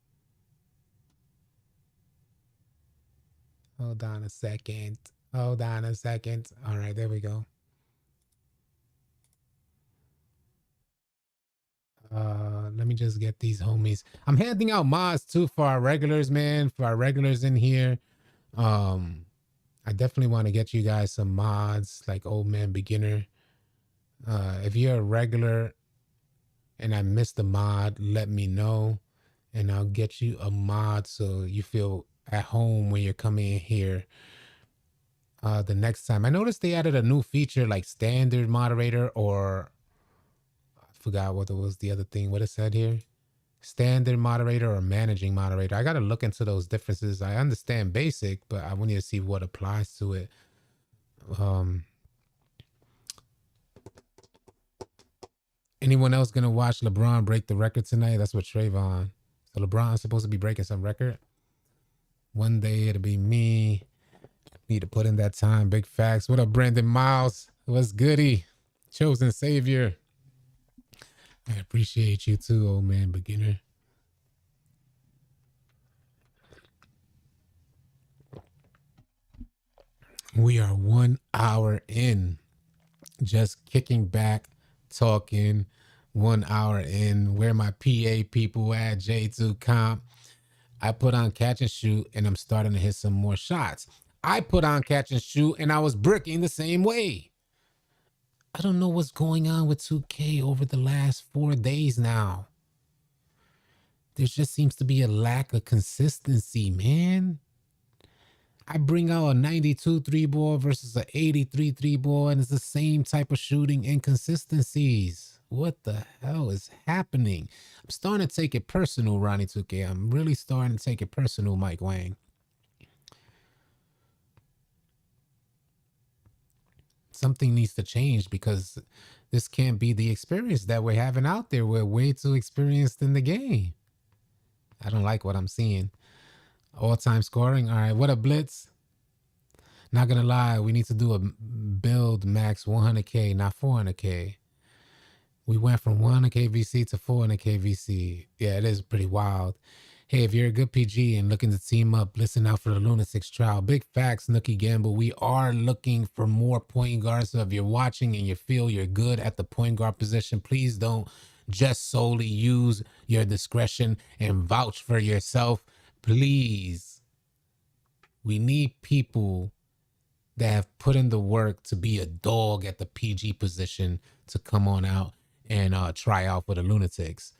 Hold on a second. All right, there we go. Let me just get these homies. I'm handing out mods too for our regulars, man. For our regulars in here. I definitely want to get you guys some mods like old man beginner. If you're a regular and I missed a mod, let me know and I'll get you a mod so you feel at home when you're coming in here the next time. I noticed they added a new feature like standard moderator, or I forgot what was the other thing, what it said here. Standard moderator or managing moderator. I got to look into those differences. I understand basic, but I want you to see what applies to it. Anyone else gonna watch LeBron break the record tonight? That's what Trayvon. So LeBron's supposed to be breaking some record. One day it'll be me. Need to put in that time. Big facts. What up, Brandon Miles? What's goody? Chosen savior. I appreciate you too, old man beginner. We are 1 hour in. Just kicking back, talking. 1 hour in. Where my PA people at? J2 Comp. I put on catch and shoot, and I'm starting to hit some more shots. I put on catch and shoot, and I was bricking the same way. I don't know what's going on with 2K over the last 4 days now. There just seems to be a lack of consistency, man. I bring out a 92 3-ball versus an 83 3-ball, and it's the same type of shooting inconsistencies. What the hell is happening? I'm starting to take it personal, Ronnie 2K. I'm really starting to take it personal, Mike Wang. Something needs to change because this can't be the experience that we're having out there. We're way too experienced in the game. I don't like what I'm seeing. All-time scoring. All right, what a blitz. Not gonna lie, we need to do a build max 100K, not 400K. We went from 100K VC to 400K VC. Yeah, it is pretty wild. Hey, if you're a good PG and looking to team up, listen out for the Lunatics trial. Big facts, Nookie Gamble. We are looking for more point guards. So if you're watching and you feel you're good at the point guard position, please don't just solely use your discretion and vouch for yourself. Please. We need people that have put in the work to be a dog at the PG position to come on out and try out for the Lunatics.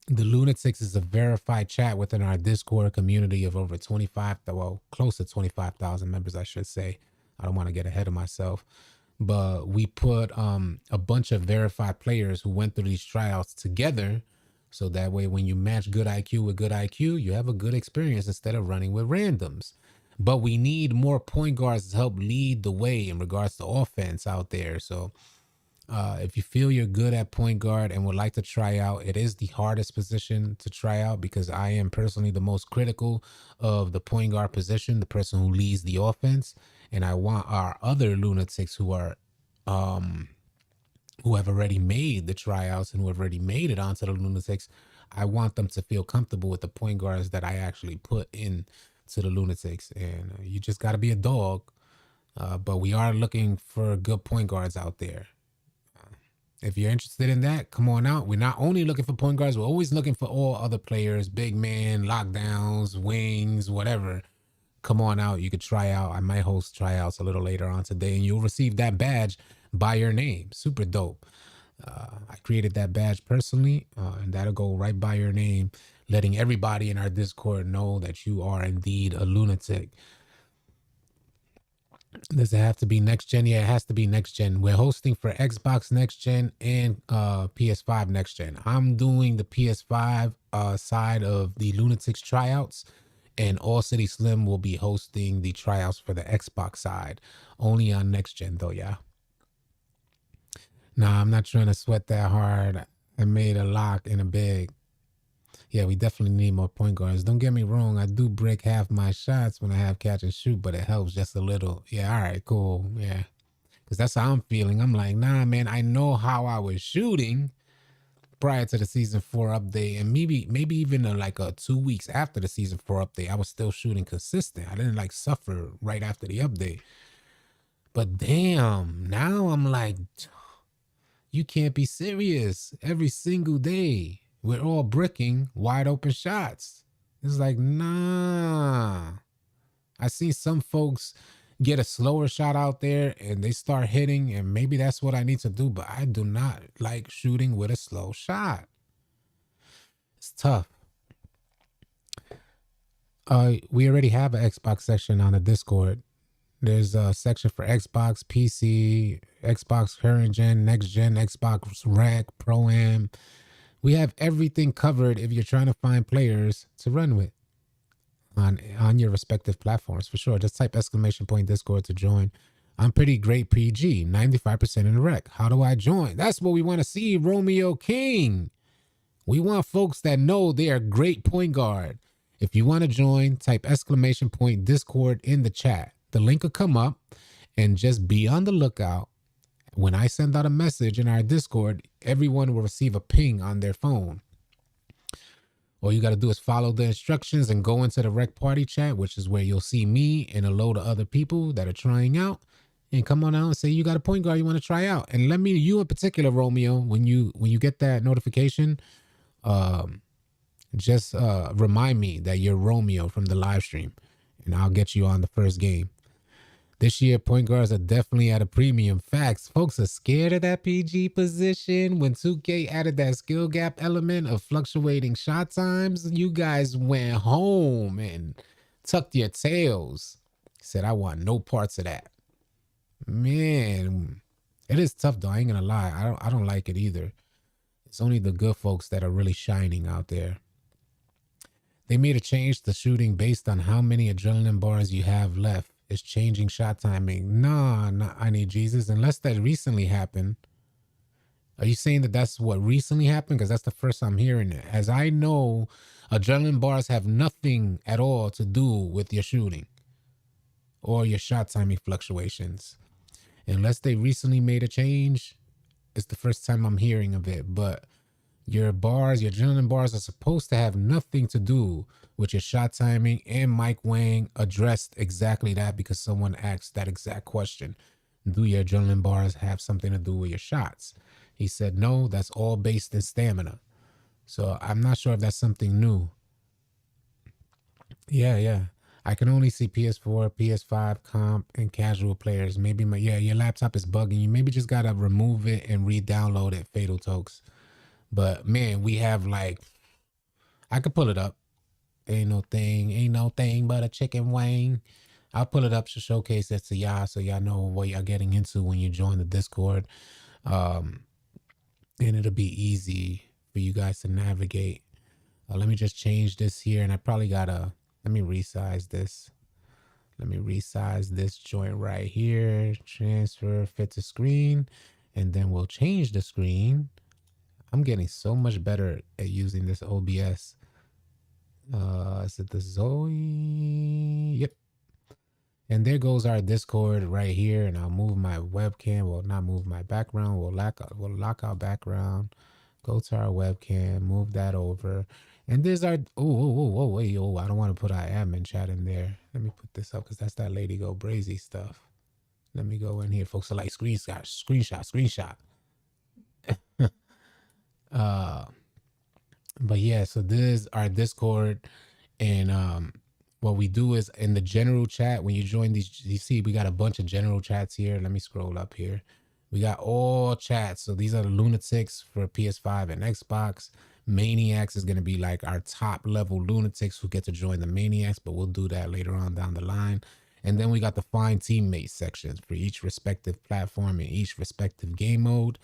The Lunatics is a verified chat within our Discord community of over 25, well, close to 25,000 members, I should say. I don't want to get ahead of myself. But we put a bunch of verified players who went through these tryouts together. So that way, when you match good IQ with good IQ, you have a good experience instead of running with randoms. But we need more point guards to help lead the way in regards to offense out there. So if you feel you're good at point guard and would like to try out, it is the hardest position to try out because I am personally the most critical of the point guard position, the person who leads the offense. And I want our other Lunatics who are um who have already made the tryouts and who have already made it onto the Lunatics, I want them to feel comfortable with the point guards that I actually put in to the Lunatics. And you just got to be a dog. But we are looking for good point guards out there. If you're interested in that, come on out. We're not only looking for point guards, we're always looking for all other players, big man, lockdowns, wings, whatever. Come on out. You could try out. I might host tryouts a little later on today, and you'll receive that badge by your name. Super dope. I created that badge personally, and that'll go right by your name, letting everybody in our Discord know that you are indeed a lunatic. Does it have to be next gen? Yeah, it has to be next gen. We're hosting for Xbox next gen and PS5 next gen. I'm doing the PS5 side of the Lunatics tryouts, and All City Slim will be hosting the tryouts for the Xbox side. Only on next gen though, yeah. Nah, I'm not trying to sweat that hard. I made a lock in a big. Yeah, we definitely need more point guards. Don't get me wrong. I do break half my shots when I have catch and shoot, but it helps just a little. Yeah, all right, cool. Yeah. Because that's how I'm feeling. I'm like, nah, man, I know how I was shooting prior to the season 4 update. And maybe even like 2 weeks after the season 4 update, I was still shooting consistent. I didn't like suffer right after the update. But damn, now I'm like, you can't be serious. Every single day, we're all bricking wide open shots. It's like, nah. I see some folks get a slower shot out there and they start hitting, and maybe that's what I need to do, but I do not like shooting with a slow shot. It's tough. We already have an Xbox section on the Discord. There's a section for Xbox, PC, Xbox current gen, next gen, Xbox Rack, Pro Am. We have everything covered if you're trying to find players to run with on your respective platforms, for sure. Just type !Discord to join. I'm pretty great PG, 95% in the rec. How do I join? That's what we want to see, Romeo King. We want folks that know they are great point guard. If you want to join, type !Discord in the chat. The link will come up, and just be on the lookout. When I send out a message in our Discord, everyone will receive a ping on their phone. All you got to do is follow the instructions and go into the rec party chat, which is where you'll see me and a load of other people that are trying out. And come on out and say you got a point guard you want to try out. And let me, you in particular, Romeo, when you get that notification, just remind me that you're Romeo from the live stream, and I'll get you on the first game. This year, point guards are definitely at a premium. Facts. Folks are scared of that PG position. When 2K added that skill gap element of fluctuating shot times, you guys went home and tucked your tails. Said, I want no parts of that. Man, it is tough though. I ain't gonna lie. I don't like it either. It's only the good folks that are really shining out there. They made a change to shooting based on how many adrenaline bars you have left. It's changing shot timing. Nah, I need Jesus. Unless that recently happened. Are you saying that that's what recently happened? Because that's the first I'm hearing it. As I know, adrenaline bars have nothing at all to do with your shooting or your shot timing fluctuations. Unless they recently made a change, it's the first time I'm hearing of it. But your bars, your adrenaline bars are supposed to have nothing to do with your shot timing. And Mike Wang addressed exactly that because someone asked that exact question. Do your adrenaline bars have something to do with your shots? He said, no, that's all based in stamina. So I'm not sure if that's something new. Yeah. I can only see PS4, PS5, comp, and casual players. Maybe your laptop is bugging you. Maybe just gotta remove it and re-download it, Fatal Tokes. But man, we have like, I could pull it up. Ain't no thing but a chicken wing. I'll pull it up to showcase it to y'all so y'all know what y'all getting into when you join the Discord. And it'll be easy for you guys to navigate. Let me just change this here, and I probably gotta, let me resize this. Let me resize this joint right here. Transfer, fit to screen, and then we'll change the screen. I'm getting so much better at using this OBS. Is it the Zoe? Yep. And there goes our Discord right here. And I'll move my webcam. Well, not move my background. We'll lock our background. Go to our webcam. Move that over. And there's our wait, I don't want to put our admin chat in there. Let me put this up because that's that Lady Go Brazy stuff. Let me go in here, folks. So like screenshot. uh but yeah, so this is our Discord. And what we do is in the general chat, when you join these, you see we got a bunch of general chats here. Let me scroll up here. We got all chats. So these are the Lunatics for PS5 and Xbox. Maniacs is going to be like our top level Lunatics who get to join the Maniacs, but we'll do that later on down the line. And then we got the Find Teammates sections for each respective platform and each respective game mode.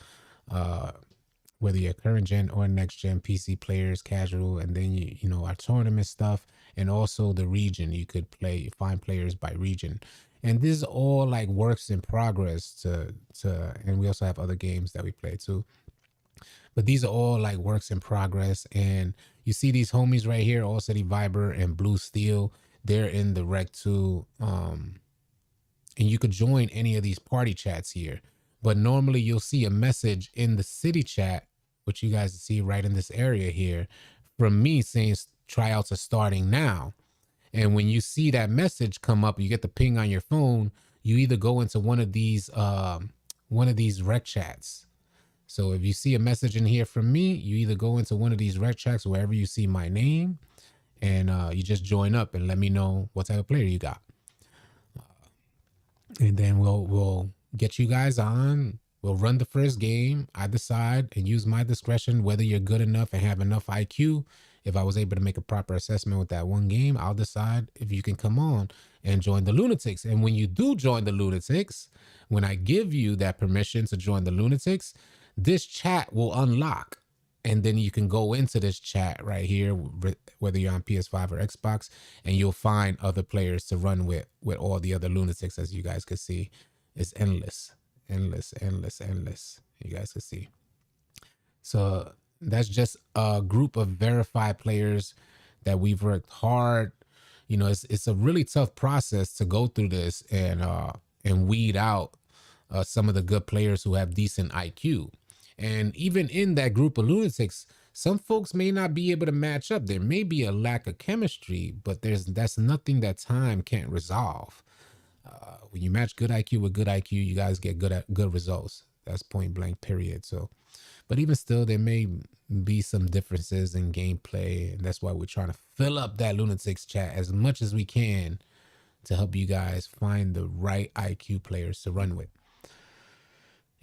Whether you're current gen or next gen PC players, casual, and then you know our tournament stuff, and also the region. You could find players by region, and this is all like works in progress. And we also have other games that we play too. But these are all like works in progress, and you see these homies right here, All City Viber and Blue Steel. They're in the Rec 2. And you could join any of these party chats here. But normally you'll see a message in the city chat, which you guys see right in this area here, from me saying tryouts are starting now. And when you see that message come up, you get the ping on your phone, you either go into one of these rec chats. So if you see a message in here from me, you either go into one of these rec chats wherever you see my name, and you just join up and let me know what type of player you got. And then we'll get you guys on. We'll run the first game. I decide and use my discretion whether you're good enough and have enough IQ. If I was able to make a proper assessment with that one game, I'll decide if you can come on and join the Lunatics. And when you do join the Lunatics, when I give you that permission to join the Lunatics, this chat will unlock. And then you can go into this chat right here, whether you're on PS5 or Xbox, and you'll find other players to run with all the other Lunatics. As you guys can see, it's endless. You guys can see. So that's just a group of verified players that we've worked hard. You know, it's a really tough process to go through this and weed out some of the good players who have decent IQ. And even in that group of Lunatics, some folks may not be able to match up. There may be a lack of chemistry, but that's nothing that time can't resolve. When you match good IQ with good IQ, you guys get good results. That's point blank, period. So, but even still, there may be some differences in gameplay, and that's why we're trying to fill up that Lunatics chat as much as we can to help you guys find the right IQ players to run with.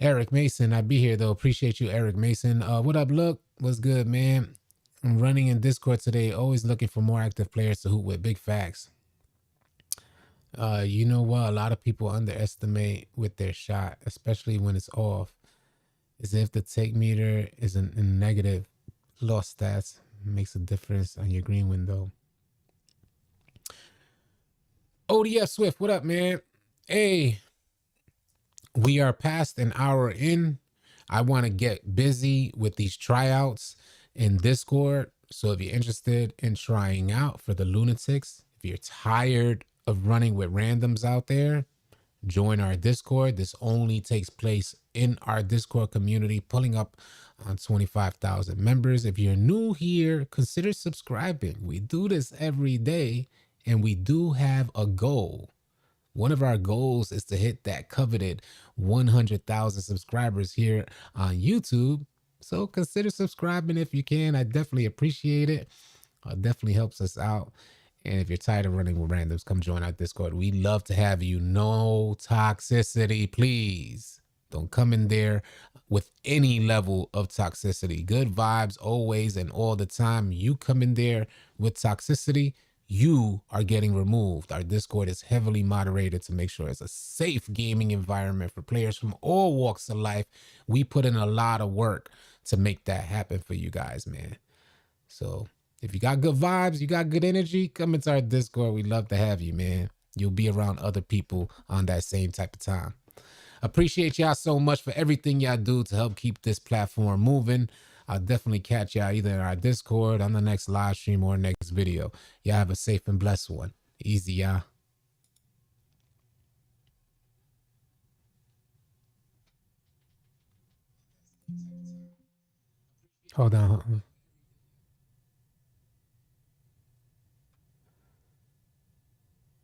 Eric Mason, I be here though. Appreciate you, Eric Mason. What up, look? What's good, man? I'm running in Discord today. Always looking for more active players to hoop with. Big facts. You know what? A lot of people underestimate with their shot, especially when it's off. Is if the take meter is in negative, lost stats makes a difference on your green window. ODS Swift, what up, man? Hey. We are past an hour in. I want to get busy with these tryouts in Discord. So if you're interested in trying out for the Lunatics, if you're tired of running with randoms out there, join our Discord. This only takes place in our Discord community, pulling up on 25,000 members. If you're new here, consider subscribing. We do this every day, and we do have a goal. One of our goals is to hit that coveted 100,000 subscribers here on YouTube. So consider subscribing if you can. I definitely appreciate it. It definitely helps us out. And if you're tired of running with randoms, come join our Discord. We'd love to have you. No toxicity, please. Don't come in there with any level of toxicity. Good vibes always and all the time. You come in there with toxicity, you are getting removed. Our Discord is heavily moderated to make sure it's a safe gaming environment for players from all walks of life. We put in a lot of work to make that happen for you guys, man. So if you got good vibes, you got good energy, come into our Discord. We'd love to have you, man. You'll be around other people on that same type of time. Appreciate y'all so much for everything y'all do to help keep this platform moving. I'll definitely catch y'all either in our Discord, on the next live stream, or next video. Y'all have a safe and blessed one. Easy, y'all. Hold on.